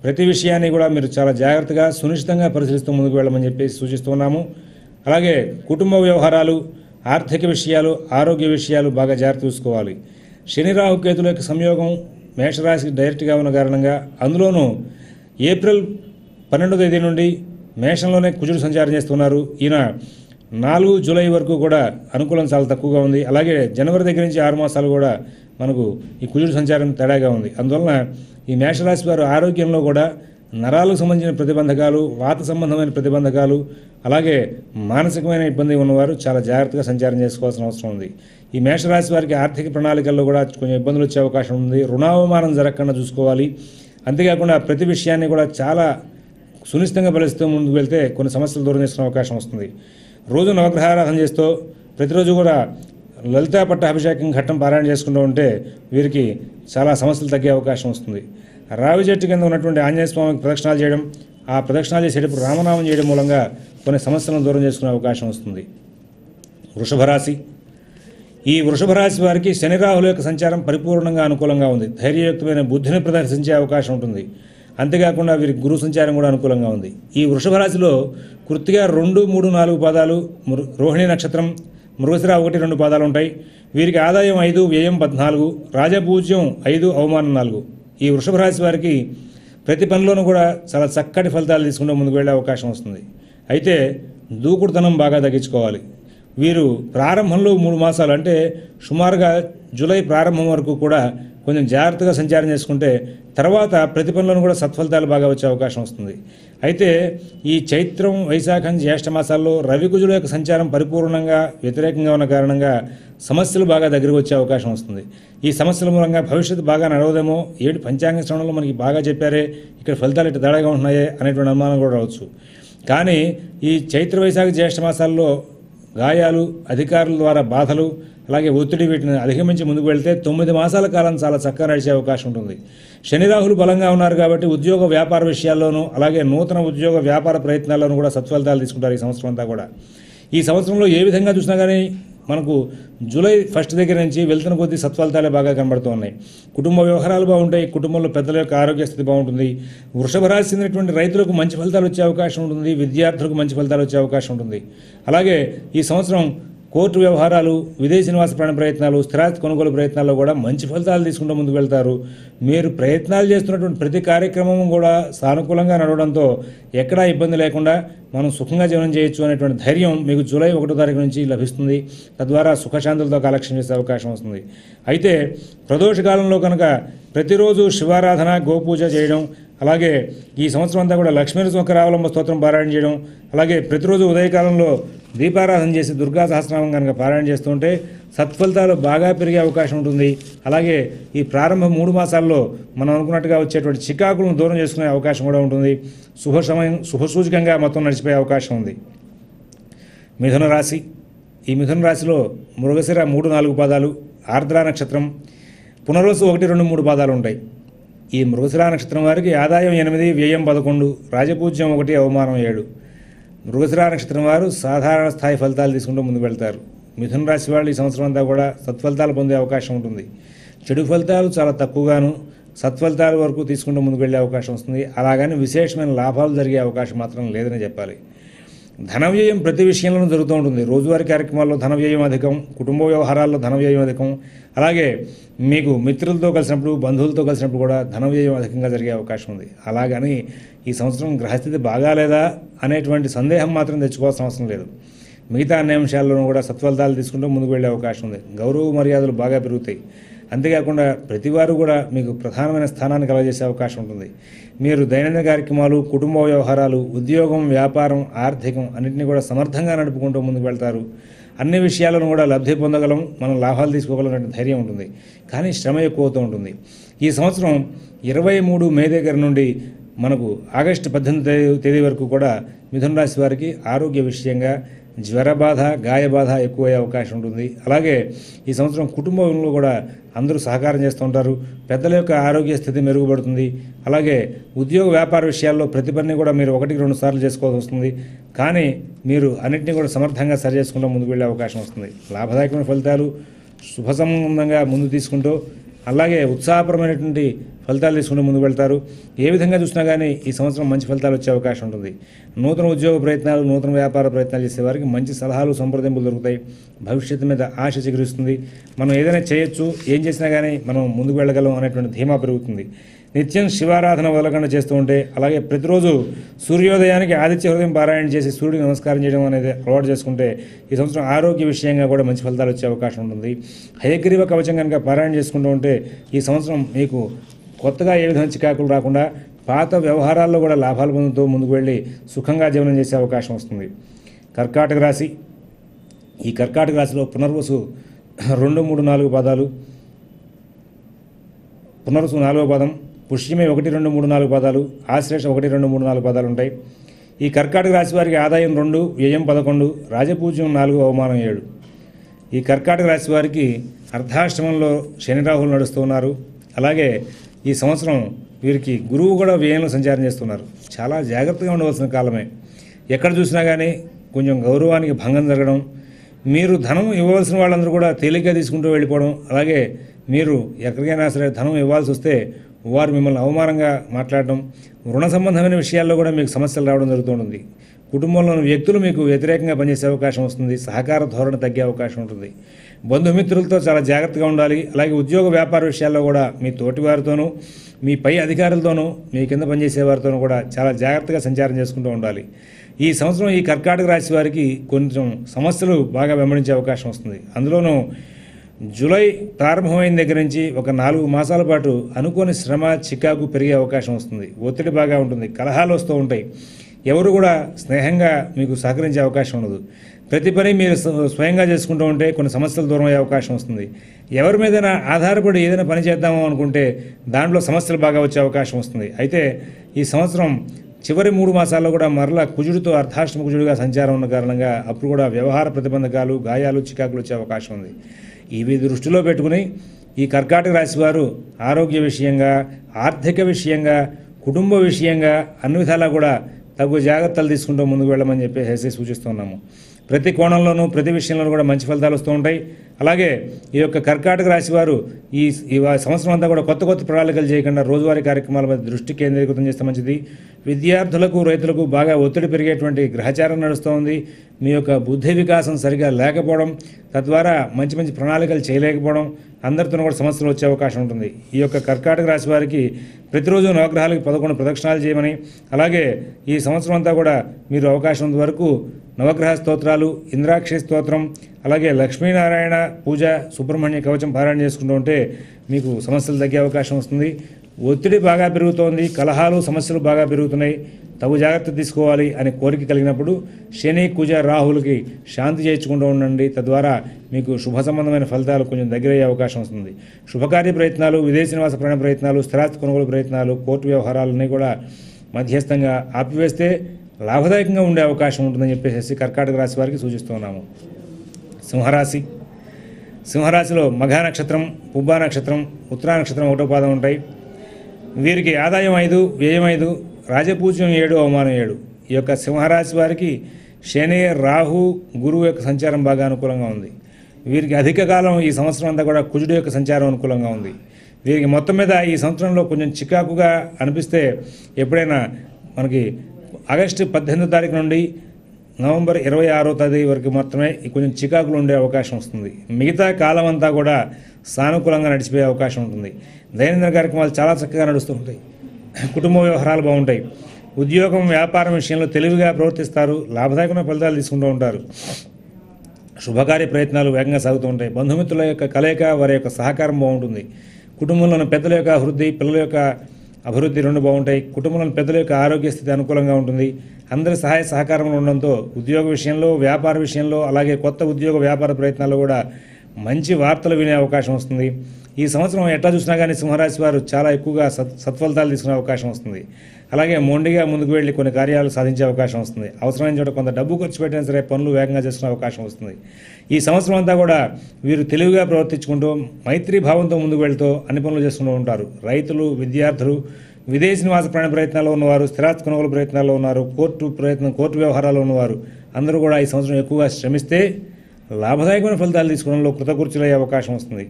ప్రతి విషయాన్ని కూడా మీరు చాలా జాగ్రత్తగా సునిశ్చితంగా పరిశీలిస్తూ ముందుకు వెళ్ళమని చెప్పేసి సూచిస్తున్నాము. అలాగే కుటుంబ వ్యవహారాలు, ఆర్థిక విషయాలు, ఆరోగ్య విషయాలు బాగా జాగ్రత్త చూసుకోవాలి. శని రాహు కేతుల యొక్క సంయోగం మేషరాశికి డైరెక్ట్గా ఉన్న కారణంగా, అందులోనూ ఏప్రిల్ 12వ తేదీ నుండి మేషంలోనే కుజుడు సంచారం చేస్తున్నారు. ఈయన 4 జూలై వరకు కూడా అనుకూలం చాలా తక్కువగా ఉంది. అలాగే జనవరి దగ్గర నుంచి 6 మాసాలు కూడా మనకు ఈ కుజుడు సంచారం తేడాగా ఉంది. అందువలన ఈ మేషరాశి వారు ఆరోగ్యంలో కూడా నరాలకు సంబంధించిన ప్రతిబంధకాలు, వాత సంబంధమైన ప్రతిబంధకాలు, అలాగే మానసికమైన ఇబ్బంది ఉన్నవారు చాలా జాగ్రత్తగా సంచారం చేసుకోవాల్సిన అవసరం ఉంది. ఈ మేషరాశి వారికి ఆర్థిక ప్రణాళికల్లో కూడా కొంచెం ఇబ్బందులు వచ్చే అవకాశం ఉంది. రుణావమానం జరగకుండా చూసుకోవాలి. అంతేకాకుండా ప్రతి విషయాన్ని కూడా చాలా సునిశ్చితంగా పరిస్థితితో ముందుకు వెళ్తే కొన్ని సమస్యలు దూరం చేసుకునే అవకాశం వస్తుంది. రోజు నవగ్రహారాధన చేస్తూ ప్రతిరోజు కూడా లలితా పట్టాభిషేకం ఘట్టం పారాయణ చేసుకుంటూ ఉంటే వీరికి చాలా సమస్యలు తగ్గే అవకాశం వస్తుంది. రావి చెట్టు కింద ఉన్నటువంటి ఆంజనేయ స్వామికి ప్రదక్షిణాలు చేయడం, ఆ ప్రదక్షిణాలు చేసేటప్పుడు రామనామం చేయడం మూలంగా కొన్ని సమస్యలను దూరం చేసుకునే అవకాశం వస్తుంది. వృషభ రాశి. ఈ వృషభ రాశి వారికి శని రాహుల యొక్క సంచారం పరిపూర్ణంగా అనుకూలంగా ఉంది. ధైర్యయుక్తమైన బుద్ధిని ప్రదర్శించే అవకాశం ఉంటుంది. అంతేకాకుండా వీరికి గురు సంచారం కూడా అనుకూలంగా ఉంది. ఈ వృషభ రాశిలో కృత్తిగా 2, 3, 4 పాదాలు, రోహిణి నక్షత్రం, మృగశిర 1, 2 పాదాలు ఉంటాయి. వీరికి ఆదాయం 5, వ్యయం 14, రాజపూజ్యం 5, అవమానం 4. ఈ వృషభ రాశి వారికి ప్రతి పనిలోనూ కూడా చాలా చక్కటి ఫలితాలు తీసుకుంటూ ముందుకు వెళ్ళే అవకాశం వస్తుంది. అయితే దూకుడుతనం బాగా తగ్గించుకోవాలి. వీరు ప్రారంభంలో 3 మాసాలు అంటే సుమారుగా జూలై ప్రారంభం వరకు కూడా కొంచెం జాగ్రత్తగా సంచారం చేసుకుంటే తర్వాత ప్రతి పనులను కూడా సత్ఫలితాలు బాగా వచ్చే అవకాశం వస్తుంది. అయితే ఈ చైత్రం, వైశాఖం, జ్యేష్ఠ మాసాల్లో రవికుజుల యొక్క సంచారం పరిపూర్ణంగా వ్యతిరేకంగా ఉన్న కారణంగా సమస్యలు బాగా దగ్గరకు వచ్చే అవకాశం వస్తుంది. ఈ సమస్యల మూలంగా భవిష్యత్తు బాగా నడవదేమో, ఏంటి పంచాంగ శ్రవణంలో మనకి బాగా చెప్పారే, ఇక్కడ ఫలితాలు ఇట్లా తేడాగా ఉంటున్నాయే అనేటువంటి అనుమానం కూడా రావచ్చు. కానీ ఈ చైత్ర, వైశాఖ, జ్యేష్ఠ మాసాల్లో గాయాలు, అధికారుల ద్వారా బాధలు, అలాగే ఒత్తిడి వీటిని అధిగమించి ముందుకు వెళ్తే 9 మాసాల కాలం చాలా చక్కగా నడిచే అవకాశం ఉంటుంది. శని రాహులు బలంగా ఉన్నారు కాబట్టి ఉద్యోగ వ్యాపార విషయాల్లోనూ, అలాగే నూతన ఉద్యోగ వ్యాపార ప్రయత్నాల్లోనూ కూడా సత్ఫలితాలు తీసుకుంటారు ఈ సంవత్సరం అంతా కూడా. ఈ సంవత్సరంలో ఏ విధంగా చూసినా కానీ మనకు జూలై 1 దగ్గర నుంచి వెళ్తున్న కొద్దీ సత్ఫలితాలే బాగా కనబడుతూ ఉన్నాయి. కుటుంబ వ్యవహారాలు బాగుంటాయి. కుటుంబంలో పెద్దల యొక్క ఆరోగ్య స్థితి బాగుంటుంది. వృషభ రాశి చెందినటువంటి రైతులకు మంచి ఫలితాలు వచ్చే అవకాశం ఉంటుంది. విద్యార్థులకు మంచి ఫలితాలు వచ్చే అవకాశం ఉంటుంది. అలాగే ఈ సంవత్సరం కోర్టు వ్యవహారాలు, విదేశీ నివాస ప్రయత్నాలు, స్థిరాస్తి కొనుగోలు ప్రయత్నాల్లో కూడా మంచి ఫలితాలు తీసుకుంటూ ముందుకు వెళ్తారు. మీరు ప్రయత్నాలు చేస్తున్నటువంటి ప్రతి కార్యక్రమం కూడా సానుకూలంగా నడవడంతో ఎక్కడా ఇబ్బంది లేకుండా మనం సుఖంగా జీవనం చేయొచ్చు అనేటువంటి ధైర్యం మీకు జూలై 1వ తారీఖు నుంచి లభిస్తుంది. తద్వారా సుఖశాంతులతో కాలక్షేపం చేసే అవకాశం వస్తుంది. అయితే ప్రదోష కాలంలో కనుక ప్రతిరోజు శివారాధన, గోపూజ చేయడం, అలాగే ఈ సంవత్సరం అంతా కూడా లక్ష్మీనరసింహరావలంబ స్తోత్రం పారాయణ చేయడం, అలాగే ప్రతిరోజు ఉదయకాలంలో దీపారాధన చేసి దుర్గా సహస్రనామం కనుక పారాయణ చేస్తుంటే సత్ఫలితాలు బాగా పెరిగే అవకాశం ఉంటుంది. అలాగే ఈ ప్రారంభ 3 మాసాల్లో మనం అనుకున్నట్టుగా వచ్చేటువంటి చికాకులను దూరం చేసుకునే అవకాశం కూడా ఉంటుంది. శుభసూచకంగా మొత్తం నడిచిపోయే అవకాశం ఉంది. మిథున రాశి. ఈ మిథున రాశిలో మృగశిర 3, 4 పాదాలు, ఆర్ద్ర నక్షత్రం, పునర్వసు 1, 2, 3 పాదాలు ఉంటాయి. ఈ మృగశిర నక్షత్రం వారికి ఆదాయం 8, వ్యయం 11, రాజపూజ్యం 1, అవమానం 7. మృగశిర నక్షత్రం వారు సాధారణ స్థాయి ఫలితాలు తీసుకుంటూ ముందుకు వెళ్తారు. మిథున రాశి వాళ్ళు ఈ సంవత్సరం అంతా కూడా సత్ఫలితాలు పొందే అవకాశం ఉంటుంది. చెడు ఫలితాలు చాలా తక్కువగాను, సత్ఫలితాల వరకు తీసుకుంటూ ముందుకు వెళ్ళే అవకాశం వస్తుంది. అలాగని విశేషమైన లాభాలు జరిగే అవకాశం మాత్రం లేదని చెప్పాలి. ధన వ్యయం ప్రతి విషయంలోనూ జరుగుతూ ఉంటుంది. రోజువారీ కార్యక్రమాల్లో ధన వ్యయం అధికం, కుటుంబ వ్యవహారాల్లో ధన వ్యయం అధికం, అలాగే మీకు మిత్రులతో కలిసినప్పుడు, బంధువులతో కలిసినప్పుడు కూడా ధన వ్యయం అధికంగా జరిగే అవకాశం ఉంది. అలాగని ఈ సంవత్సరం గ్రహస్థితి బాగాలేదా అనేటువంటి సందేహం మాత్రం తెచ్చుకోవాల్సిన అవసరం లేదు. మిగతా అన్ని అంశాల్లోనూ కూడా సత్ఫలితాలు తీసుకుంటూ ముందుకు వెళ్ళే అవకాశం ఉంది. గౌరవ మర్యాదలు బాగా పెరుగుతాయి. అంతేకాకుండా ప్రతివారు కూడా మీకు ప్రధానమైన స్థానాన్ని కలగజేసే అవకాశం ఉంటుంది. మీరు దైనందిన కార్యక్రమాలు, కుటుంబ వ్యవహారాలు, ఉద్యోగం, వ్యాపారం, ఆర్థికం అన్నింటినీ కూడా సమర్థంగా నడుపుకుంటూ ముందుకు వెళ్తారు. అన్ని విషయాలను కూడా లబ్ధి పొందగలం, మనం లాభాలు తీసుకోగలం అనే ధైర్యం ఉంటుంది. కానీ శ్రమ ఎక్కువతో ఉంటుంది. ఈ సంవత్సరం 23 మే దగ్గర నుండి మనకు ఆగస్టు 18వ తేదీ వరకు కూడా మిథున రాశి వారికి ఆరోగ్య విషయంగా జ్వర బాధ, గాయ బాధ ఎక్కువయ్యే అవకాశం ఉంటుంది. అలాగే ఈ సంవత్సరం కుటుంబంలో కూడా అందరూ సహకారం చేస్తూ ఉంటారు. పెద్దల యొక్క ఆరోగ్య స్థితి మెరుగుపడుతుంది. అలాగే ఉద్యోగ వ్యాపార విషయాల్లో ప్రతి పనిని కూడా మీరు 1-2 సార్లు చేసుకోవాల్సి వస్తుంది. కానీ మీరు అన్నింటినీ కూడా సమర్థంగా సరి చేసుకుంటూ ముందుకు వెళ్ళే అవకాశం వస్తుంది. లాభదాయకమైన ఫలితాలు శుభ సంబంధంగా ముందు తీసుకుంటూ అలాగే ఉత్సాహపరమైనటువంటి ఫలితాలు తీసుకుంటూ ముందుకు వెళ్తారు. ఏ విధంగా చూసినా కానీ ఈ సంవత్సరం మంచి ఫలితాలు వచ్చే అవకాశం ఉంటుంది. నూతన ఉద్యోగ ప్రయత్నాలు, నూతన వ్యాపార ప్రయత్నాలు చేసేవారికి మంచి సలహాలు, సంప్రదింపులు దొరుకుతాయి. భవిష్యత్తు మీద ఆశ చిగురిస్తుంది. మనం ఏదైనా చేయొచ్చు, ఏం చేసినా కానీ మనం ముందుకు వెళ్ళగలం అనేటువంటి ధీమా పెరుగుతుంది. నిత్యం శివారాధన వదలకుండా చేస్తూ ఉంటే, అలాగే ప్రతిరోజు సూర్యోదయానికి ఆదిత్య హృదయం పారాయణ చేసి సూర్యుడికి నమస్కారం చేయడం అనేది అలవాటు చేసుకుంటే ఈ సంవత్సరం ఆరోగ్య విషయంగా కూడా మంచి ఫలితాలు వచ్చే అవకాశం ఉంటుంది. హయగ్రీవ కవచం కనుక పారాయణ చేసుకుంటూ ఉంటే ఈ సంవత్సరం మీకు కొత్తగా ఏ విధంగా చికాకులు రాకుండా పాత వ్యవహారాల్లో కూడా లాభాలు పొందుతూ ముందుకు వెళ్ళి సుఖంగా జీవనం చేసే అవకాశం వస్తుంది. కర్కాటక రాశి. ఈ కర్కాటక రాశిలో పునర్వసు 2, 3, 4 పాదాలు, పునర్వసు 4వ పాదం, పుష్యమి 1, 2, 3, 4 పాదాలు, ఆశ్లేష 1, 2, 3, 4 పాదాలు ఉంటాయి. ఈ కర్కాటక రాశి వారికి ఆదాయం 2, వ్యయం 11, రాజపూజ్యం 4, అవమానం 7. ఈ కర్కాటక రాశి వారికి అర్ధాష్టమంలో శని రాహులు నడుస్తూ ఉన్నారు. అలాగే ఈ సంవత్సరం వీరికి గురువు కూడా వ్యయంలో సంచారం చేస్తున్నారు. చాలా జాగ్రత్తగా ఉండవలసిన కాలమే. ఎక్కడ చూసినా కానీ కొంచెం గౌరవానికి భంగం జరగడం, మీరు ధనం ఇవ్వవలసిన వాళ్ళందరూ కూడా తేలిగ్గా తీసుకుంటూ వెళ్ళిపోవడం, అలాగే మీరు ఎక్కడికైనా సరే ధనం ఇవ్వాల్సి వస్తే వారు మిమ్మల్ని అవమానంగా మాట్లాడడం, రుణ సంబంధమైన విషయాల్లో కూడా మీకు సమస్యలు రావడం జరుగుతుంటుంది. కుటుంబంలోని వ్యక్తులు మీకు వ్యతిరేకంగా పనిచేసే అవకాశం వస్తుంది. సహకార ధోరణి తగ్గే అవకాశం ఉంటుంది. బంధుమిత్రులతో చాలా జాగ్రత్తగా ఉండాలి. అలాగే ఉద్యోగ వ్యాపార విషయాల్లో కూడా మీ తోటి వారితోనూ, మీ పై అధికారులతోనూ, మీ కింద పనిచేసే వారితోనూ కూడా చాలా జాగ్రత్తగా సంచారం చేసుకుంటూ ఉండాలి. ఈ సంవత్సరం ఈ కర్కాటక రాశి వారికి కొంచెం సమస్యలు బాగా వెంబడించే అవకాశం వస్తుంది. అందులోనూ జూలై ప్రారంభమైన దగ్గర నుంచి ఒక 4 మాసాల పాటు అనుకోని శ్రమ, చికాకు పెరిగే అవకాశం వస్తుంది. ఒత్తిడి బాగా ఉంటుంది. కలహాలు వస్తూ ఉంటాయి. ఎవరు కూడా స్నేహంగా మీకు సహకరించే అవకాశం ఉండదు. ప్రతి పని మీరు స్వయంగా చేసుకుంటూ ఉంటే కొన్ని సమస్యలు దూరం అయ్యే అవకాశం వస్తుంది. ఎవరి మీదైనా ఆధారపడి ఏదైనా పని చేద్దామో అనుకుంటే దాంట్లో సమస్యలు బాగా వచ్చే అవకాశం వస్తుంది. అయితే ఈ సంవత్సరం చివరి 3 మాసాల్లో కూడా మరలా కుజుడితో అర్ధాష్టమ కుజుడిగా సంచారం ఉన్న కారణంగా అప్పుడు కూడా వ్యవహార ప్రతిబంధకాలు, గాయాలు, చికాకులు వచ్చే అవకాశం ఉంది. ఇవి దృష్టిలో పెట్టుకుని ఈ కర్కాటక రాశి వారు ఆరోగ్య విషయంగా, ఆర్థిక విషయంగా, కుటుంబ విషయంగా అన్ని విధాలా కూడా తగు జాగ్రత్తలు తీసుకుంటూ ముందుకు వెళ్ళమని చెప్పేసి సూచిస్తున్నాము. ప్రతి కోణంలోనూ, ప్రతి విషయంలోనూ కూడా మంచి ఫలితాలు వస్తూ ఉంటాయి. అలాగే ఈ యొక్క కర్కాటక రాశి వారు ఈ సంవత్సరం అంతా కూడా కొత్త ప్రణాళికలు చేయకుండా రోజువారీ కార్యక్రమాల మీద దృష్టి కేంద్రీకృతం చేస్తే మంచిది. విద్యార్థులకు, రైతులకు బాగా ఒత్తిడి పెరిగేటువంటి గ్రహచారం నడుస్తూ ఉంది. మీ యొక్క బుద్ధి వికాసం సరిగా లేకపోవడం, తద్వారా మంచి మంచి ప్రణాళికలు చేయలేకపోవడం, అందరితో కూడా సమస్యలు వచ్చే అవకాశం ఉంటుంది. ఈ యొక్క కర్కాటక రాశి వారికి ప్రతిరోజు నవగ్రహాలకు 11 ప్రదక్షిణాలు చేయమని, అలాగే ఈ సంవత్సరం అంతా కూడా మీరు అవకాశం ఉన్నంత వరకు నవగ్రహ స్తోత్రాలు, ఇంద్రాక్షి స్తోత్రం, అలాగే లక్ష్మీనారాయణ పూజ, సుబ్రహ్మణ్య కవచం పారాయణ చేసుకుంటూ ఉంటే మీకు సమస్యలు తగ్గే అవకాశం వస్తుంది. ఒత్తిడి బాగా పెరుగుతోంది, కలహాలు, సమస్యలు బాగా పెరుగుతున్నాయి, తగు జాగ్రత్త తీసుకోవాలి అనే కోరిక కలిగినప్పుడు శని, కుజ, రాహులకి శాంతి చేయించుకుంటూ ఉండండి. తద్వారా మీకు శుభ సంబంధమైన ఫలితాలు కొంచెం దగ్గరయ్యే అవకాశం వస్తుంది. శుభకార్య ప్రయత్నాలు, విదేశీ నివాస ప్రయాణ ప్రయత్నాలు, స్థిరాస్తి కొనుగోలు ప్రయత్నాలు, కోర్టు వ్యవహారాలన్నీ కూడా మధ్యస్థంగా ఆపివేస్తే లాభదాయకంగా ఉండే అవకాశం ఉంటుందని చెప్పేసి కర్కాటక రాశి వారికి సూచిస్తున్నాము. సింహరాశి. సింహరాశిలో మఘ నక్షత్రం, పుబ్బా నక్షత్రం, ఉత్తరా నక్షత్రం 1వ పాదం ఉంటాయి. వీరికి ఆదాయం 5, వ్యయం 5, రాజపూజ్యం 7, అవమానం 7. ఈ యొక్క సింహరాశి వారికి శని, రాహు, గురువు యొక్క సంచారం బాగా అనుకూలంగా ఉంది. వీరికి అధిక కాలం ఈ సంవత్సరం అంతా కూడా కుజుడు యొక్క సంచారం అనుకూలంగా ఉంది. వీరికి మొత్తం మీద ఈ సంవత్సరంలో కొంచెం చికాకుగా అనిపిస్తే ఎప్పుడైనా మనకి ఆగస్టు 18వ తారీఖు నుండి నవంబర్ 26వ తేదీ వరకు మాత్రమే కొంచెం చికాకులు ఉండే అవకాశం వస్తుంది. మిగతా కాలం అంతా కూడా సానుకూలంగా నడిచిపోయే అవకాశం ఉంటుంది. దైనందిన కార్యక్రమాలు చాలా చక్కగా నడుస్తూ ఉంటాయి. కుటుంబ వ్యవహారాలు బాగుంటాయి. ఉద్యోగం, వ్యాపారం విషయంలో తెలివిగా ప్రవర్తిస్తారు. లాభదాయకమైన ఫలితాలు తీసుకుంటూ ఉంటారు. శుభకార్య ప్రయత్నాలు వేగంగా సాగుతూ ఉంటాయి. బంధుమిత్రుల యొక్క కలయిక, వారి యొక్క సహకారం బాగుంటుంది. కుటుంబంలోని పెద్దల యొక్క అభివృద్ధి, పిల్లల యొక్క అభివృద్ధి 2 బాగుంటాయి. కుటుంబంలోని పెద్దల యొక్క ఆరోగ్య స్థితి అనుకూలంగా ఉంటుంది. అందరి సహాయ సహకారంలో ఉండడంతో ఉద్యోగ విషయంలో, వ్యాపార విషయంలో, అలాగే కొత్త ఉద్యోగ వ్యాపార ప్రయత్నాల్లో కూడా మంచి వార్తలు వినే అవకాశం వస్తుంది. ఈ సంవత్సరం ఎట్లా చూసినా కానీ సింహరాశి వారు చాలా ఎక్కువగా సత్ఫలితాలు తీసుకునే అవకాశం వస్తుంది. అలాగే మొండిగా ముందుకు వెళ్ళి కొన్ని కార్యాలు సాధించే అవకాశం వస్తుంది. అవసరమైన చోట కొంత డబ్బు ఖర్చు పెట్టినా సరే పనులు వేగంగా చేసుకునే అవకాశం వస్తుంది. ఈ సంవత్సరం అంతా కూడా వీరు తెలివిగా ప్రవర్తించుకుంటూ మైత్రీ భావంతో ముందుకు వెళ్తూ అన్ని పనులు చేసుకుంటూ ఉంటారు. రైతులు, విద్యార్థులు, విదేశీ నివాస ప్రాణ ప్రయత్నాల్లో ఉన్నవారు, స్థిరాస్తి కొనుగోలు ప్రయత్నాల్లో ఉన్నారు, కోర్టు వ్యవహారాల్లో ఉన్నవారు అందరూ కూడా ఈ సంవత్సరం ఎక్కువగా శ్రమిస్తే లాభదాయకమైన ఫలితాలు తీసుకోవడంలో కృతకృత్యులయ్యే అవకాశం వస్తుంది.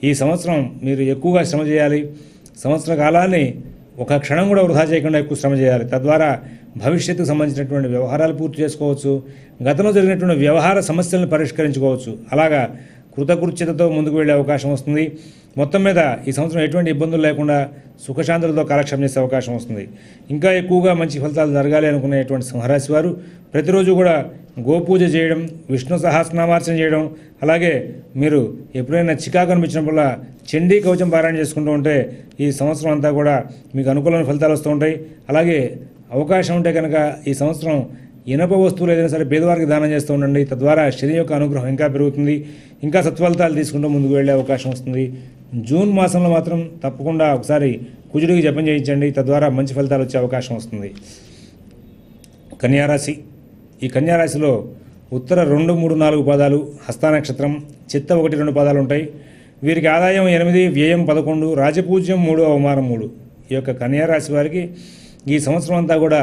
ఈ సంవత్సరం మీరు ఎక్కువగా శ్రమ చేయాలి. సంవత్సర కాలాన్ని ఒక క్షణం కూడా వృధా చేయకుండా ఎక్కువ శ్రమ చేయాలి. తద్వారా భవిష్యత్తుకు సంబంధించినటువంటి వ్యవహారాలు పూర్తి చేసుకోవచ్చు. గతంలో జరిగినటువంటి వ్యవహార సమస్యలను పరిష్కరించుకోవచ్చు. అలాగా కృతకృత్యతతో ముందుకు వెళ్ళే అవకాశం వస్తుంది. మొత్తం మీద ఈ సంవత్సరం ఎటువంటి ఇబ్బందులు లేకుండా సుఖశాంతులతో కాలక్షేపం చేసే అవకాశం వస్తుంది. ఇంకా ఎక్కువగా మంచి ఫలితాలు జరగాలి అనుకునేటువంటి సింహరాశి వారు ప్రతిరోజు కూడా గోపూజ చేయడం, విష్ణు సహస్రనామార్చన చేయడం, అలాగే మీరు ఎప్పుడైనా చికాకు అనిపించినప్పుడల్లా చండీ కవచం పారాయణ చేసుకుంటూ ఉంటే ఈ సంవత్సరం అంతా కూడా మీకు అనుకూలమైన ఫలితాలు వస్తూ ఉంటాయి. అలాగే అవకాశం ఉంటే కనుక ఈ సంవత్సరం ఇనప వస్తువులు ఏదైనా సరే పేదవారికి దానం చేస్తూ ఉండండి. తద్వారా శని యొక్క అనుగ్రహం ఇంకా పెరుగుతుంది. ఇంకా సత్ఫలితాలు తీసుకుంటూ ముందుకు వెళ్ళే అవకాశం వస్తుంది. జూన్ మాసంలో మాత్రం తప్పకుండా ఒకసారి కుజుడికి జపం చేయించండి. తద్వారా మంచి ఫలితాలు వచ్చే అవకాశం వస్తుంది. కన్యారాశి. ఈ కన్యారాశిలో ఉత్తర 2, 3, 4 పాదాలు, హస్త నక్షత్రం, చిత్త 1, 2 పాదాలు ఉంటాయి. వీరికి ఆదాయం 8, వ్యయం 11, రాజపూజ్యం 3, అవమానం 3. ఈ యొక్క కన్యారాశి వారికి ఈ సంవత్సరం అంతా కూడా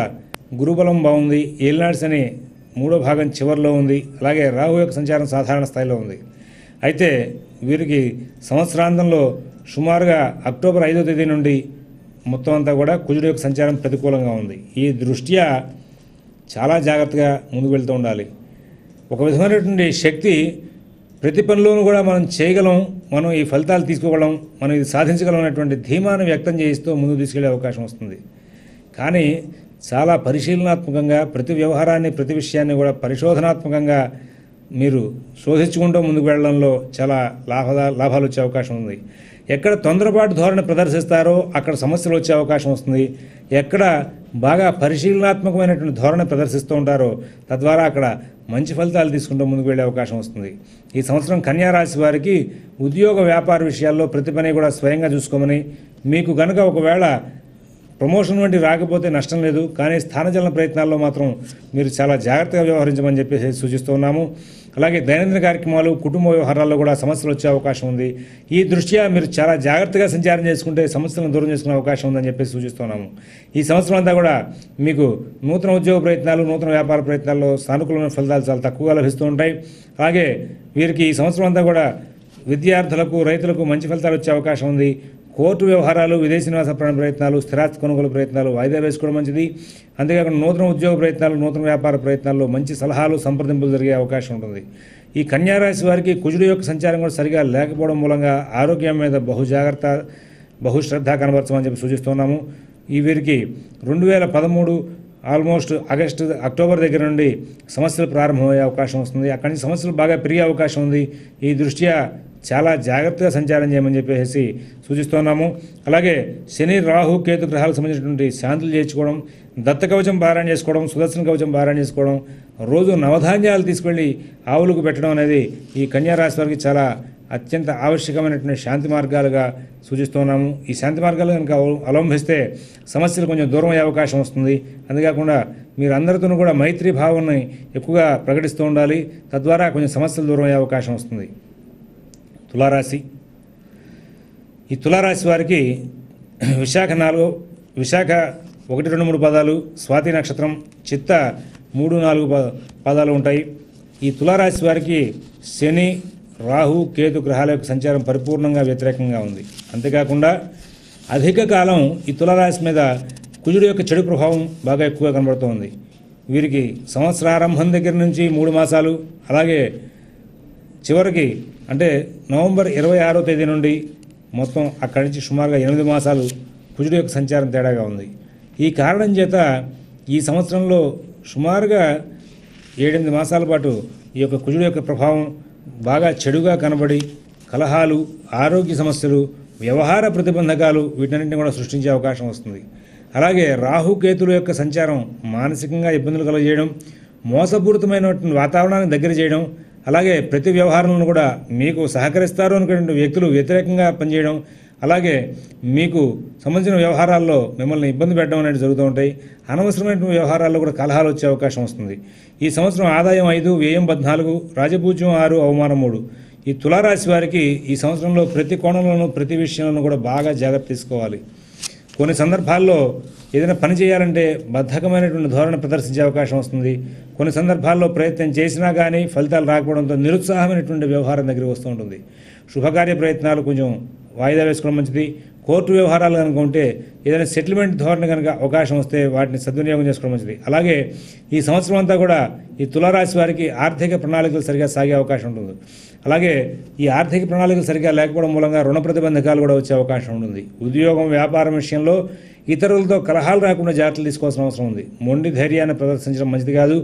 గురుబలం బాగుంది. ఏలినాటి శని 3వ భాగం చివరిలో ఉంది. అలాగే రాహు యొక్క సంచారం సాధారణ స్థాయిలో ఉంది. అయితే వీరికి సంవత్సరాంతంలో సుమారుగా అక్టోబర్ 5వ తేదీ నుండి మొత్తం అంతా కూడా కుజుడు యొక్క సంచారం ప్రతికూలంగా ఉంది. ఈ దృష్ట్యా చాలా జాగ్రత్తగా ముందుకు వెళ్తూ ఉండాలి. ఒక విధమైనటువంటి శక్తి ప్రతి పనిలోనూ కూడా మనం చేయగలం, మనం ఈ ఫలితాలు తీసుకోగలం, మనం ఇది సాధించగలం అనేటువంటి ధీమాను వ్యక్తం చేయిస్తూ ముందుకు తీసుకెళ్లే అవకాశం వస్తుంది. కానీ చాలా పరిశీలనాత్మకంగా ప్రతి వ్యవహారాన్ని, ప్రతి విషయాన్ని కూడా పరిశోధనాత్మకంగా మీరు శోధించుకుంటూ ముందుకు వెళ్ళడంలో చాలా లాభాలు వచ్చే అవకాశం ఉంది. ఎక్కడ తొందరపాటు ధోరణి ప్రదర్శిస్తారో అక్కడ సమస్యలు వచ్చే అవకాశం వస్తుంది. ఎక్కడ బాగా పరిశీలనాత్మకమైనటువంటి ధోరణి ప్రదర్శిస్తూ ఉంటారో తద్వారా అక్కడ మంచి ఫలితాలు తీసుకుంటూ ముందుకు వెళ్ళే అవకాశం వస్తుంది. ఈ సంవత్సరం కన్యారాశి వారికి ఉద్యోగ వ్యాపార విషయాల్లో ప్రతి పని కూడా స్వయంగా చూసుకోమని, మీకు కనుక ఒకవేళ ప్రమోషన్ వంటి రాకపోతే నష్టం లేదు, కానీ స్థానచలన ప్రయత్నాల్లో మాత్రం మీరు చాలా జాగ్రత్తగా వ్యవహరించమని చెప్పేసి సూచిస్తూ ఉన్నాము. అలాగే దైనందిన కార్యక్రమాలు, కుటుంబ వ్యవహారాల్లో కూడా సమస్యలు వచ్చే అవకాశం ఉంది. ఈ దృష్ట్యా మీరు చాలా జాగ్రత్తగా సంచారం చేసుకుంటే సమస్యలను దూరం చేసుకునే అవకాశం ఉందని చెప్పేసి సూచిస్తున్నాము. ఈ సంవత్సరం అంతా కూడా మీకు నూతన ఉద్యోగ ప్రయత్నాలు, నూతన వ్యాపార ప్రయత్నాల్లో సానుకూలమైన ఫలితాలు చాలా తక్కువగా లభిస్తూ ఉంటాయి. అలాగే వీరికి ఈ సంవత్సరం అంతా కూడా విద్యార్థులకు, రైతులకు మంచి ఫలితాలు వచ్చే అవకాశం ఉంది. కోర్టు వ్యవహారాలు, విదేశీ నివాస ప్రాణ ప్రయత్నాలు, స్థిరాస్తి కొనుగోలు ప్రయత్నాలు వాయిదా వేసుకోవడం మంచిది. అంతేకాకుండా నూతన ఉద్యోగ ప్రయత్నాలు, నూతన వ్యాపార ప్రయత్నాలు మంచి సలహాలు, సంప్రదింపులు జరిగే అవకాశం ఉంటుంది. ఈ కన్యారాశి వారికి కుజుడు యొక్క సంచారం కూడా సరిగా లేకపోవడం మూలంగా ఆరోగ్యం మీద బహుశ్రద్ధ కనబరచమని చెప్పి సూచిస్తున్నాము. ఈ వీరికి 2013 ఆల్మోస్ట్ అక్టోబర్ దగ్గర నుండి సమస్యలు ప్రారంభమయ్యే అవకాశం వస్తుంది. అక్కడి నుంచి సమస్యలు బాగా పెరిగే అవకాశం ఉంది. ఈ దృష్ట్యా చాలా జాగ్రత్తగా సంచారం చేయమని చెప్పేసి సూచిస్తున్నాము. అలాగే శని, రాహు, కేతు గ్రహాలకు సంబంధించినటువంటి శాంతులు చేర్చుకోవడం, దత్త కవచం పారాయణ చేసుకోవడం, సుదర్శన కవచం పారాయణ చేసుకోవడం, రోజు నవధాన్యాలు తీసుకెళ్ళి ఆవులకు పెట్టడం అనేది ఈ కన్యారాశి వారికి చాలా అత్యంత ఆవశ్యకమైనటువంటి శాంతి మార్గాలుగా సూచిస్తున్నాము. ఈ శాంతి మార్గాలు కనుక అవలంబిస్తే సమస్యలు కొంచెం దూరం అయ్యే అవకాశం వస్తుంది. అంతేకాకుండా మీరు అందరితోనూ కూడా మైత్రీ భావాన్ని ఎక్కువగా ప్రకటిస్తూ ఉండాలి. తద్వారా కొంచెం సమస్యలు దూరం అయ్యే అవకాశం వస్తుంది. తులారాశి. ఈ తులారాశి వారికి విశాఖ 1, 2, 3 పాదాలు, స్వాతి నక్షత్రం, చిత్త 3, 4 పాదాలు ఉంటాయి. ఈ తులారాశి వారికి శని, రాహు, కేతు గ్రహాల యొక్క సంచారం పరిపూర్ణంగా వ్యతిరేకంగా ఉంది. అంతేకాకుండా అధిక కాలం ఈ తులారాశి మీద కుజుడు యొక్క చెడు ప్రభావం బాగా ఎక్కువగా కనబడుతోంది. వీరికి సంవత్సరారంభం దగ్గర నుంచి 3 మాసాలు, అలాగే చివరికి అంటే నవంబర్ 26వ తేదీ నుండి మొత్తం అక్కడి నుంచి సుమారుగా 8 మాసాలు కుజుడు యొక్క సంచారం తేడాగా ఉంది. ఈ కారణం చేత ఈ సంవత్సరంలో సుమారుగా 7-8 మాసాల పాటు ఈ యొక్క కుజుడు యొక్క ప్రభావం బాగా చెడుగా కనబడి కలహాలు, ఆరోగ్య సమస్యలు, వ్యవహార ప్రతిబంధకాలు వీటన్నింటినీ కూడా సృష్టించే అవకాశం వస్తుంది. అలాగే రాహుకేతుల యొక్క సంచారం మానసికంగా ఇబ్బందులు కలుగజేయడం, మోసపూరితమైనటువంటి వాతావరణాన్ని దగ్గర చేయడం, అలాగే ప్రతి వ్యవహారంలో కూడా మీకు సహకరిస్తారు అనుకునే వ్యక్తులు వ్యతిరేకంగా పనిచేయడం, అలాగే మీకు సంబంధించిన వ్యవహారాల్లో మిమ్మల్ని ఇబ్బంది పెట్టడం అనేది జరుగుతూ ఉంటాయి. అనవసరమైన వ్యవహారాల్లో కూడా కలహాలు వచ్చే అవకాశం వస్తుంది. ఈ సంవత్సరం ఆదాయం 5, వ్యయం 14, రాజపూజ్యం 6, అవమానం 3. ఈ తులారాశి వారికి ఈ సంవత్సరంలో ప్రతి కోణంలోనూ ప్రతి విషయంలోనూ కూడా బాగా జాగ్రత్త తీసుకోవాలి. కొన్ని సందర్భాల్లో ఏదైనా పని చేయాలంటే బద్ధకమైనటువంటి ధోరణి ప్రదర్శించే అవకాశం వస్తుంది. కొన్ని సందర్భాల్లో ప్రయత్నం చేసినా కానీ ఫలితాలు రాకపోవడంతో నిరుత్సాహమైనటువంటి వ్యవహారం దగ్గరికి వస్తూ ఉంటుంది. శుభకార్య ప్రయత్నాలు కొంచెం వాయిదా వేసుకోవడం మంచిది. కోర్టు వ్యవహారాలు కనుక ఉంటే ఏదైనా సెటిల్మెంట్ ధోరణి కనుక అవకాశం వస్తే వాటిని సద్వినియోగం చేసుకోవడం మంచిది. అలాగే ఈ సంవత్సరం అంతా కూడా ఈ తులారాశి వారికి ఆర్థిక ప్రణాళికలు సరిగా సాగే అవకాశం ఉంటుంది. అలాగే ఈ ఆర్థిక ప్రణాళికలు సరిగా లేకపోవడం మూలంగా రుణ ప్రతిబంధకాలు కూడా వచ్చే అవకాశం ఉంటుంది. ఉద్యోగం, వ్యాపారం విషయంలో ఇతరులతో కలహాలు రాకుండా జాగ్రత్తలు తీసుకోవాల్సిన అవసరం ఉంది. మొండి ధైర్యాన్ని ప్రదర్శించడం మంచిది కాదు.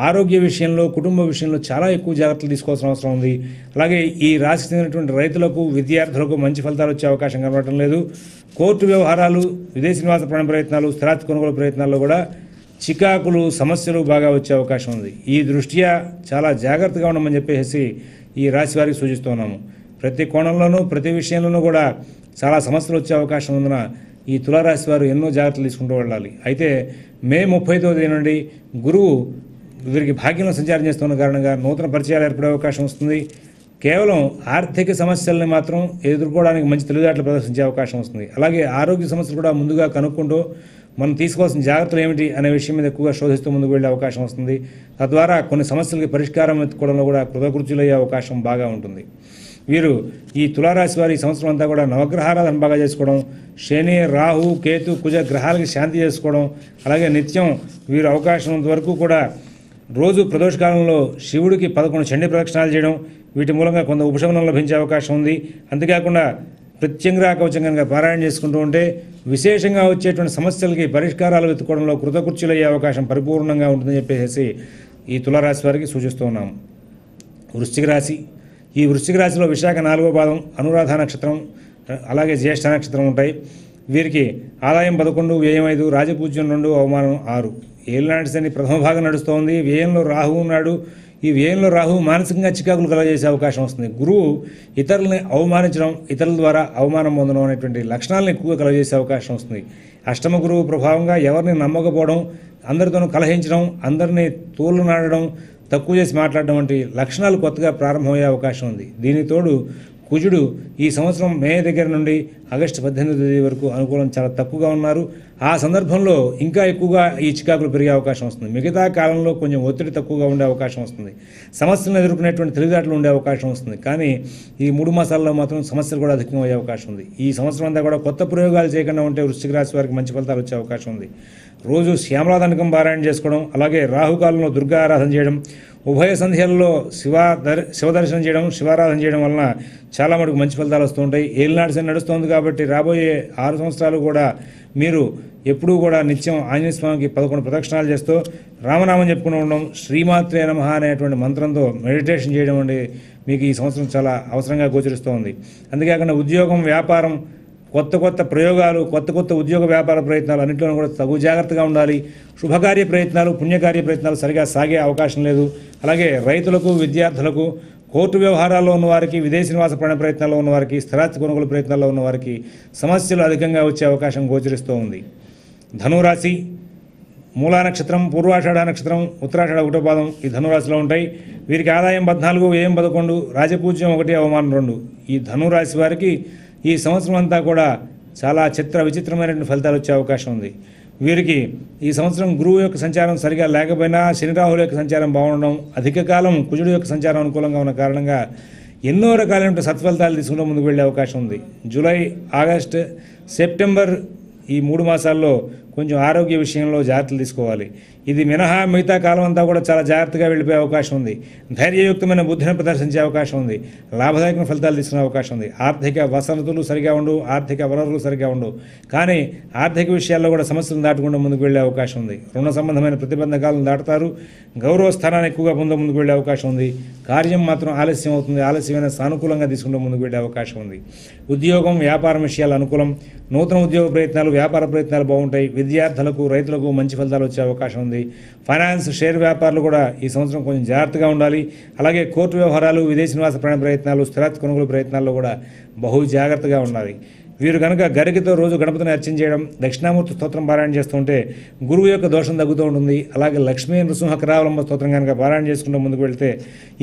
ఆరోగ్య విషయంలో, కుటుంబ విషయంలో చాలా ఎక్కువ జాగ్రత్తలు తీసుకోవాల్సిన అవసరం ఉంది. అలాగే ఈ రాశికి చెందినటువంటి రైతులకు, విద్యార్థులకు మంచి ఫలితాలు వచ్చే అవకాశం కనబడటం లేదు. కోర్టు వ్యవహారాలు, విదేశీ నివాస ప్రయత్నాలు, స్థిరాస్తి కొనుగోలు ప్రయత్నాల్లో కూడా చికాకులు, సమస్యలు బాగా వచ్చే అవకాశం ఉంది. ఈ దృష్ట్యా చాలా జాగ్రత్తగా ఉండమని చెప్పేసి ఈ రాశి వారికి సూచిస్తున్నాము. ప్రతి కోణంలోనూ ప్రతి విషయంలోనూ కూడా చాలా సమస్యలు వచ్చే అవకాశం ఉందన ఈ తులారాశి వారు ఎన్నో జాగ్రత్తలు తీసుకుంటూ వెళ్ళాలి. అయితే మే 30వ తేదీ నుండి గురువు వీరికి భాగ్యంలో సంచారం చేస్తున్న కారణంగా నూతన పరిచయాలు ఏర్పడే అవకాశం వస్తుంది. కేవలం ఆర్థిక సమస్యల్ని మాత్రం ఎదుర్కోవడానికి మంచి తెలివితేటలు ప్రదర్శించే అవకాశం వస్తుంది. అలాగే ఆరోగ్య సమస్యలు కూడా ముందుగా కనుక్కుంటూ మనం తీసుకోవాల్సిన జాగ్రత్తలు ఏమిటి అనే విషయం మీద ఎక్కువగా శోధిస్తూ ముందుకు వెళ్ళే అవకాశం వస్తుంది. తద్వారా కొన్ని సమస్యలకి పరిష్కారం ఎత్తుకోవడంలో కూడా కృతకృత్యులయ్యే అవకాశం బాగా ఉంటుంది. వీరు ఈ తులారాశి వారి ఈ సంవత్సరం అంతా కూడా నవగ్రహారాధన బాగా చేసుకోవడం, శని, రాహు, కేతు, కుజ గ్రహాలకి శాంతి చేసుకోవడం, అలాగే నిత్యం వీరు అవకాశం వరకు కూడా రోజు ప్రదోషకాలంలో శివుడికి 11 చండీ ప్రదక్షిణాలు చేయడం, వీటి మూలంగా కొంత ఉపశమనం లభించే అవకాశం ఉంది. అంతేకాకుండా ప్రత్యంగ్రహ కవచం కనుక పారాయణ చేసుకుంటూ ఉంటే విశేషంగా వచ్చేటువంటి సమస్యలకి పరిష్కారాలు వెతుక్కోవడంలో కృతకృత్యులయ్యే అవకాశం పరిపూర్ణంగా ఉంటుందని చెప్పేసి ఈ తులారాశి వారికి సూచిస్తూ ఉన్నాము. వృశ్చిక రాశి. ఈ వృశ్చిక రాశిలో విశాఖ 4వ పాదం, అనురాధ నక్షత్రం, అలాగే జ్యేష్ఠ నక్షత్రం ఉంటాయి. వీరికి ఆదాయం 11, వ్యయం 5, రాజపూజ్యం 2, అవమానం 6. ఏలినాటి శని ప్రథమ భాగం నడుస్తోంది. వ్యయంలో రాహు ఉన్నాడు. ఈ వ్యయంలో రాహు మానసికంగా చికాకులు కలగజేసే అవకాశం వస్తుంది. గురువు ఇతరులని అవమానించడం, ఇతరుల ద్వారా అవమానం పొందడం అనేటువంటి లక్షణాలను ఎక్కువగా కలగజేసే అవకాశం వస్తుంది. అష్టమ గురువు ప్రభావంగా ఎవరిని నమ్మకపోవడం, అందరితోనూ కలహించడం, అందరినీ తోలు నాడడం, తక్కువ చేసి మాట్లాడడం వంటి లక్షణాలు కొత్తగా ప్రారంభమయ్యే అవకాశం ఉంది. దీనికి తోడు కుజుడు ఈ సంవత్సరం మే దగ్గర నుండి ఆగస్టు 18వ తేదీ వరకు అనుకూలం చాలా తక్కువగా ఉన్నారు. ఆ సందర్భంలో ఇంకా ఎక్కువగా ఈ చికాకులు పెరిగే అవకాశం వస్తుంది. మిగతా కాలంలో కొంచెం ఒత్తిడి తక్కువగా ఉండే అవకాశం వస్తుంది. సమస్యలను ఎదుర్కొనేటువంటి తెలివితేటలు ఉండే అవకాశం వస్తుంది. కానీ ఈ 3 మాసాల్లో మాత్రం సమస్యలు కూడా అధికంగా అయ్యే అవకాశం ఉంది. ఈ సంవత్సరం అంతా కూడా కొత్త ప్రయోగాలు చేయకుండా ఉంటే వృశ్చిక రాశి వారికి మంచి ఫలితాలు వచ్చే అవకాశం ఉంది. రోజు శ్యామలాదండకం పారాయణ చేసుకోవడం, అలాగే రాహుకాలంలో దుర్గా ఆరాధన చేయడం, ఉభయ సంధ్యల్లో శివదర్శనం చేయడం, శివారాధన చేయడం వలన చాలా మటుకు మంచి ఫలితాలు వస్తూ ఉంటాయి. ఏలినాటి శని నడుస్తోంది కాబట్టి రాబోయే 6 సంవత్సరాలు కూడా మీరు ఎప్పుడూ కూడా నిత్యం ఆంజనేయ స్వామికి 11 ప్రదక్షిణాలు చేస్తూ రామనామం చెప్పుకుని ఉండడం, శ్రీమాత్రే నమః అనేటువంటి మంత్రంతో మెడిటేషన్ చేయడం అంటే మీకు ఈ సంవత్సరం చాలా అవసరంగా గోచరిస్తూ ఉంది. అంతేకాకుండా ఉద్యోగం, వ్యాపారం, కొత్త ప్రయోగాలు, కొత్త ఉద్యోగ వ్యాపార ప్రయత్నాలు అన్నింటిలోనూ కూడా తగు జాగ్రత్తగా ఉండాలి. శుభకార్య ప్రయత్నాలు, పుణ్యకార్య ప్రయత్నాలు సరిగా సాగే అవకాశం లేదు. అలాగే రైతులకు, విద్యార్థులకు, కోర్టు వ్యవహారాల్లో ఉన్నవారికి, విదేశీ నివాస ప్రయత్నాల్లో ఉన్నవారికి, స్థిరాస్తి కొనుగోలు ప్రయత్నాల్లో ఉన్నవారికి సమస్యలు అధికంగా వచ్చే అవకాశం గోచరిస్తూ ఉంది. ధనురాశి. మూలా నక్షత్రం, పూర్వాషాఢ నక్షత్రం, ఉత్తరాషాఢ 1వ పాదం ఈ ధనురాశిలో ఉంటాయి. వీరికి ఆదాయం 14, వ్యయం 11, రాజపూజ్యం 1, అవమానం 2. ఈ ధనురాశి వారికి ఈ సంవత్సరం అంతా కూడా చాలా విచిత్రమైనటువంటి ఫలితాలు వచ్చే అవకాశం ఉంది. వీరికి ఈ సంవత్సరం గురువు యొక్క సంచారం సరిగా లేకపోయినా శని రాహుల యొక్క సంచారం బాగుండడం, అధిక కాలం కుజుడు యొక్క సంచారం అనుకూలంగా ఉన్న కారణంగా ఎన్నో రకాలైన సత్ఫలితాలు తీసుకుంటూ ముందుకు వెళ్ళే అవకాశం ఉంది. జూలై, ఆగస్టు, సెప్టెంబర్ ఈ 3 మాసాల్లో కొంచెం ఆరోగ్య విషయంలో జాగ్రత్తలు తీసుకోవాలి. ఇది మినహా మిగతా కాలం అంతా కూడా చాలా జాగ్రత్తగా వెళ్ళిపోయే అవకాశం ఉంది. ధైర్యయుక్తమైన బుద్ధిని ప్రదర్శించే అవకాశం ఉంది. లాభదాయకమైన ఫలితాలు తీసుకునే అవకాశం ఉంది. ఆర్థిక వసతులు సరిగా ఉండవు, ఆర్థిక వనరులు సరిగా ఉండవు. కానీ ఆర్థిక విషయాల్లో కూడా సమస్యలను దాటకుండా ముందుకు వెళ్ళే అవకాశం ఉంది. రుణ సంబంధమైన ప్రతిబంధకాలను దాటుతారు. గౌరవ స్థానాన్ని ఎక్కువగా ముందుకు వెళ్ళే అవకాశం ఉంది. కార్యం మాత్రం ఆలస్యం అవుతుంది. ఆలస్యమైన సానుకూలంగా తీసుకుంటూ ముందుకు వెళ్ళే అవకాశం ఉంది. ఉద్యోగం, వ్యాపారం విషయాలు అనుకూలం. నూతన ఉద్యోగ ప్రయత్నాలు, వ్యాపార ప్రయత్నాలు బాగుంటాయి. విద్యార్థులకు రైతులకు మంచి ఫలితాలు వచ్చే అవకాశం ఉంది. ఫైనాన్స్ షేర్ వ్యాపారులు కూడా ఈ సంవత్సరం కొంచెం జాగ్రత్తగా ఉండాలి. అలాగే కోర్టు వ్యవహారాలు, విదేశీ నివాస ప్రయత్నాలు, స్థిరాస్తి కొనుగోలు ప్రయత్నాల్లో కూడా బహు జాగ్రత్తగా ఉండాలి. వీరు కనుక గరికతో రోజు గణపతిని అర్చన చేయడం, దక్షిణామూర్తి స్తోత్రం పారాయణ చేస్తుంటే గురువు యొక్క దోషం తగ్గుతూ ఉంటుంది. అలాగే లక్ష్మీ నృసింహ కరావలంబ స్తోత్రం కనుక పారాయణ చేసుకుంటూ ముందుకు వెళ్తే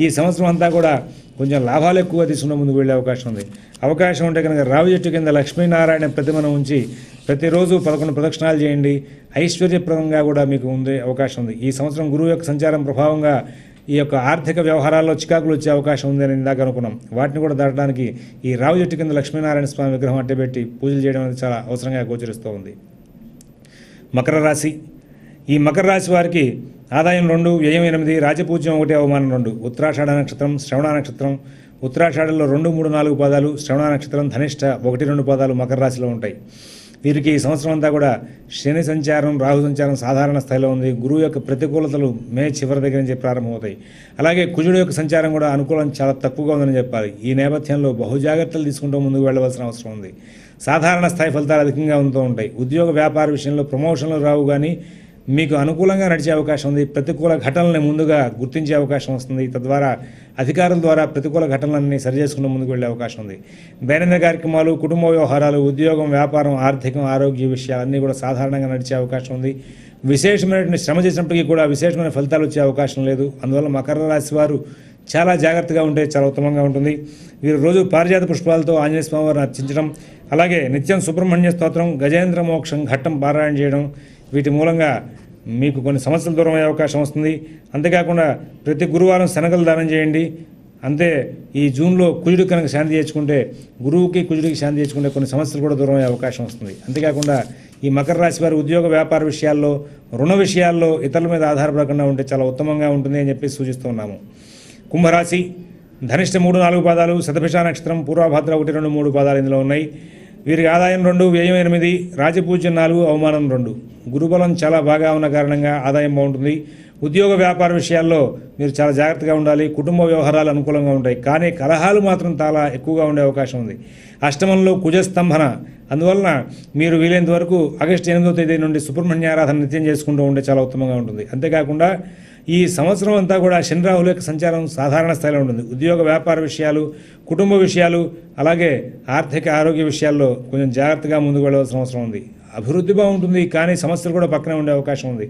ఈ సంవత్సరం అంతా కూడా కొంచెం లాభాలు ఎక్కువగా తీసుకుంటూ ముందుకు వెళ్ళే అవకాశం ఉంది. అవకాశం ఉంటే కనుక రావి చెట్టు కింద లక్ష్మీనారాయణ ప్రతిమను ఉంచి ప్రతిరోజు 11 ప్రదక్షిణాలు చేయండి. ఐశ్వర్యప్రదంగా కూడా మీకు ఉండే అవకాశం ఉంది. ఈ సంవత్సరం గురువు యొక్క సంచారం ప్రభావంగా ఈ యొక్క ఆర్థిక వ్యవహారాల్లో చికాకులు వచ్చే అవకాశం ఉందని ఇందాక అనుకున్నాం. వాటిని కూడా దాటడానికి ఈ రావి చెట్టు కింద లక్ష్మీనారాయణ స్వామి విగ్రహం అట్టబెట్టి పూజలు చేయడం అనేది చాలా అవసరంగా గోచరిస్తూ ఉంది. మకర రాశి. ఈ మకర రాశి వారికి ఆదాయం 2, వ్యయం 8, రాజపూజ్యం 1, అవమానం 2. ఉత్తరాషాఢ నక్షత్రం, శ్రవణ నక్షత్రం. ఉత్తరాషాఢంలో 2, 3, 4 పాదాలు, శ్రవణ నక్షత్రం ధనిష్ట 1, 2 పాదాలు మకర రాశిలో ఉంటాయి. వీరికి ఈ సంవత్సరం అంతా కూడా శని సంచారం, రాహు సంచారం సాధారణ స్థాయిలో ఉంది. గురువు యొక్క ప్రతికూలతలు మే చివరి దగ్గర నుంచి ప్రారంభమవుతాయి. అలాగే కుజుడు యొక్క సంచారం కూడా అనుకూలం చాలా తక్కువగా ఉందని చెప్పాలి. ఈ నేపథ్యంలో బహుజాగ్రత్తలు తీసుకుంటూ ముందుకు వెళ్ళవలసిన అవసరం ఉంది. సాధారణ స్థాయి ఫలితాలు అధికంగా ఉంటూ ఉంటాయి. ఉద్యోగ వ్యాపార విషయంలో ప్రమోషన్లు రావు, కానీ మీకు అనుకూలంగా నడిచే అవకాశం ఉంది. ప్రతికూల ఘటనల్ని ముందుగా గుర్తించే అవకాశం వస్తుంది. తద్వారా అధికారుల ద్వారా ప్రతికూల ఘటనలన్నీ సరిచేసుకుంటూ ముందుకు వెళ్ళే అవకాశం ఉంది. దైనందిన కార్యక్రమాలు, కుటుంబ వ్యవహారాలు, ఉద్యోగం, వ్యాపారం, ఆర్థికం, ఆరోగ్య విషయాలన్నీ కూడా సాధారణంగా నడిచే అవకాశం ఉంది. విశేషమైనటువంటి శ్రమ చేసినప్పటికీ కూడా విశేషమైన ఫలితాలు వచ్చే అవకాశం లేదు. అందువల్ల మకర రాశి వారు చాలా జాగ్రత్తగా ఉంటే చాలా ఉత్తమంగా ఉంటుంది. వీరు రోజు పారిజాత పుష్పాలతో ఆంజనేయ స్వామి వారిని అర్చించడం, అలాగే నిత్యం సుబ్రహ్మణ్య స్తోత్రం, గజేంద్ర మోక్షం, ఘట్టం పారాయణ చేయడం, వీటి మూలంగా మీకు కొన్ని సమస్యలు దూరం అయ్యే అవకాశం వస్తుంది. అంతేకాకుండా ప్రతి గురువారం శనగలు దానం చేయండి. అంతే ఈ జూన్లో కుజుడికి కనుక శాంతి చేసుకుంటే, గురువుకి కుజుడికి శాంతి చేసుకుంటే కొన్ని సమస్యలు కూడా దూరం అయ్యే అవకాశం వస్తుంది. అంతేకాకుండా ఈ మకర రాశి వారి ఉద్యోగ వ్యాపార విషయాల్లో, రుణ విషయాల్లో ఇతరుల మీద ఆధారపడకుండా ఉంటే చాలా ఉత్తమంగా ఉంటుంది అని చెప్పి సూచిస్తున్నాము. కుంభరాశి. ధనిష్ట 3, 4 పాదాలు, శతభిష నక్షత్రం, పూర్వభద్ర 1, 2, 3 పాదాలు ఇందులో ఉన్నాయి. వీరికి ఆదాయం 2, వ్యయం 8, రాజపూజ్యం 4, అవమానం 2. గురుబలం చాలా బాగా ఉన్న కారణంగా ఆదాయం బాగుంటుంది. ఉద్యోగ వ్యాపార విషయాల్లో మీరు చాలా జాగ్రత్తగా ఉండాలి. కుటుంబ వ్యవహారాలు అనుకూలంగా ఉంటాయి, కానీ కలహాలు మాత్రం చాలా ఎక్కువగా ఉండే అవకాశం ఉంది. అష్టమంలో కుజస్తంభన, అందువలన మీరు వీలైనంత వరకు ఆగస్టు 8వ తేదీ నుండి సుబ్రహ్మణ్యారాధన నిత్యం చేసుకుంటూ ఉంటే చాలా ఉత్తమంగా ఉంటుంది. అంతేకాకుండా ఈ సంవత్సరం అంతా కూడా శని రాహుల యొక్క సంచారం సాధారణ స్థాయిలో ఉంటుంది. ఉద్యోగ వ్యాపార విషయాలు, కుటుంబ విషయాలు, అలాగే ఆర్థిక ఆరోగ్య విషయాల్లో కొంచెం జాగ్రత్తగా ముందుకు వెళ్ళవలసిన అవసరం ఉంది. అభివృద్ధి బాగుంటుంది, కానీ సమస్యలు కూడా పక్కనే ఉండే అవకాశం ఉంది.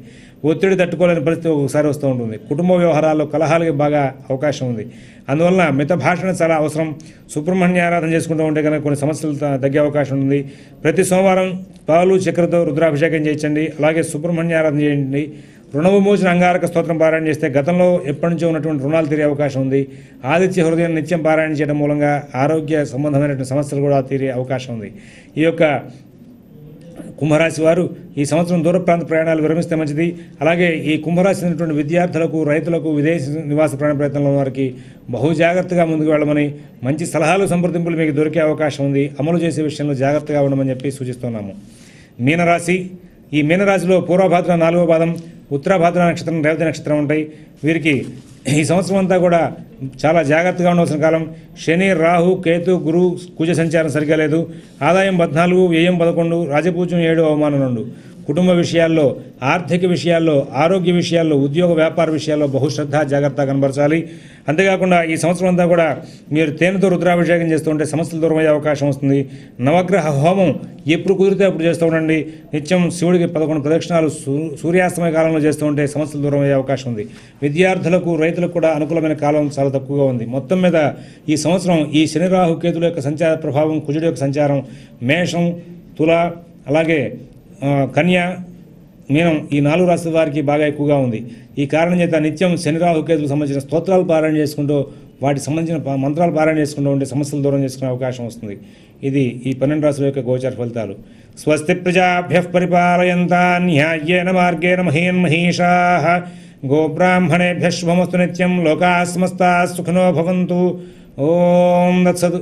ఒత్తిడి తట్టుకోలేని పరిస్థితి ఒకసారి వస్తూ ఉంటుంది. కుటుంబ వ్యవహారాల్లో కలహాలకి బాగా అవకాశం ఉంది. అందువలన మిత భాషణ చాలా అవసరం. సుబ్రహ్మణ్య ఆరాధన చేసుకుంటూ ఉంటే కనుక కొన్ని సమస్యలు తగ్గే అవకాశం ఉంది. ప్రతి సోమవారం పాలు చక్కెరతో రుద్రాభిషేకం చేయించండి. అలాగే సుబ్రహ్మణ్య ఆరాధన చేయండి. రుణ విమోచన అంగారక స్తోత్రం పారాయణ చేస్తే గతంలో ఎప్పటి నుంచో ఉన్నటువంటి రుణాలు తీరే అవకాశం ఉంది. ఆదిత్య హృదయం నిత్యం పారాయణ చేయడం మూలంగా ఆరోగ్య సంబంధమైనటువంటి సమస్యలు కూడా తీరే అవకాశం ఉంది. ఈ యొక్క కుంభరాశి వారు ఈ సంవత్సరం దూర ప్రాంత ప్రయాణాలు విరమిస్తే మంచిది. అలాగే ఈ కుంభరాశి అయినటువంటి విద్యార్థులకు, రైతులకు, విదేశీ నివాస ప్రయత్నంలో వారికి బహు జాగ్రత్తగా ముందుకు వెళ్ళమని, మంచి సలహాలు, సంప్రదింపులు మీకు దొరికే అవకాశం ఉంది. అమలు చేసే విషయంలో జాగ్రత్తగా ఉండమని చెప్పి సూచిస్తున్నాము. మీనరాశి. ఈ మీనరాశిలో పూర్వభాద్ర 4వ పాదం, ఉత్తరాభాద్ర నక్షత్రం, రేవతి నక్షత్రం ఉంటాయి. వీరికి ఈ సంవత్సరం అంతా కూడా చాలా జాగ్రత్తగా ఉండవలసిన కాలం. శని, రాహు, కేతు, గురు, కుజ సంచారం సరిగా లేదు. ఆదాయం 14, వ్యయం 11, రాజపూజ్యం 7, అవమానం 2. కుటుంబ విషయాల్లో, ఆర్థిక విషయాల్లో, ఆరోగ్య విషయాల్లో, ఉద్యోగ వ్యాపార విషయాల్లో బహుశ్రద్ధ, జాగ్రత్త కనబరచాలి. అంతేకాకుండా ఈ సంవత్సరం అంతా కూడా మీరు తేనెతో రుద్రాభిషేకం చేస్తూ ఉంటే సమస్యలు దూరం అయ్యే అవకాశం వస్తుంది. నవగ్రహ హోమం ఎప్పుడు కుదిరితే అప్పుడు చేస్తూ ఉండండి. నిత్యం శివుడికి 11 ప్రదక్షిణాలు సూర్యాస్తమయ కాలంలో చేస్తూ ఉంటే సమస్యలు దూరం అయ్యే అవకాశం ఉంది. విద్యార్థులకు, రైతులకు కూడా అనుకూలమైన కాలం చాలా తక్కువగా ఉంది. మొత్తం మీద ఈ సంవత్సరం ఈ శని, రాహు, కేతుల యొక్క సంచార ప్రభావం, కుజుడి యొక్క సంచారం మేషం, తుల, అలాగే కన్య, మీనం ఈ 4 రాశుల వారికి బాగా ఎక్కువగా ఉంది. ఈ కారణం చేత నిత్యం శని, రాహు, కేతులకు సంబంధించిన స్తోత్రాలు పారాయణ చేసుకుంటూ, వాటికి సంబంధించిన మంత్రాలు పారాయణ చేసుకుంటూ ఉంటే సమస్యలు దూరం చేసుకునే అవకాశం వస్తుంది. ఇది ఈ 12 రాశుల యొక్క గోచర ఫలితాలు. స్వస్తి ప్రజాభ్యః పరిపాలయంతాన్ న్యాయేన మార్గేణ మహీన్ మహీషాః గోబ్రాహ్మణేభ్యః శుభమస్తు నిత్యం. లోకాః సమస్తాః సుఖినో భవంతు. ఓం దత్సత్.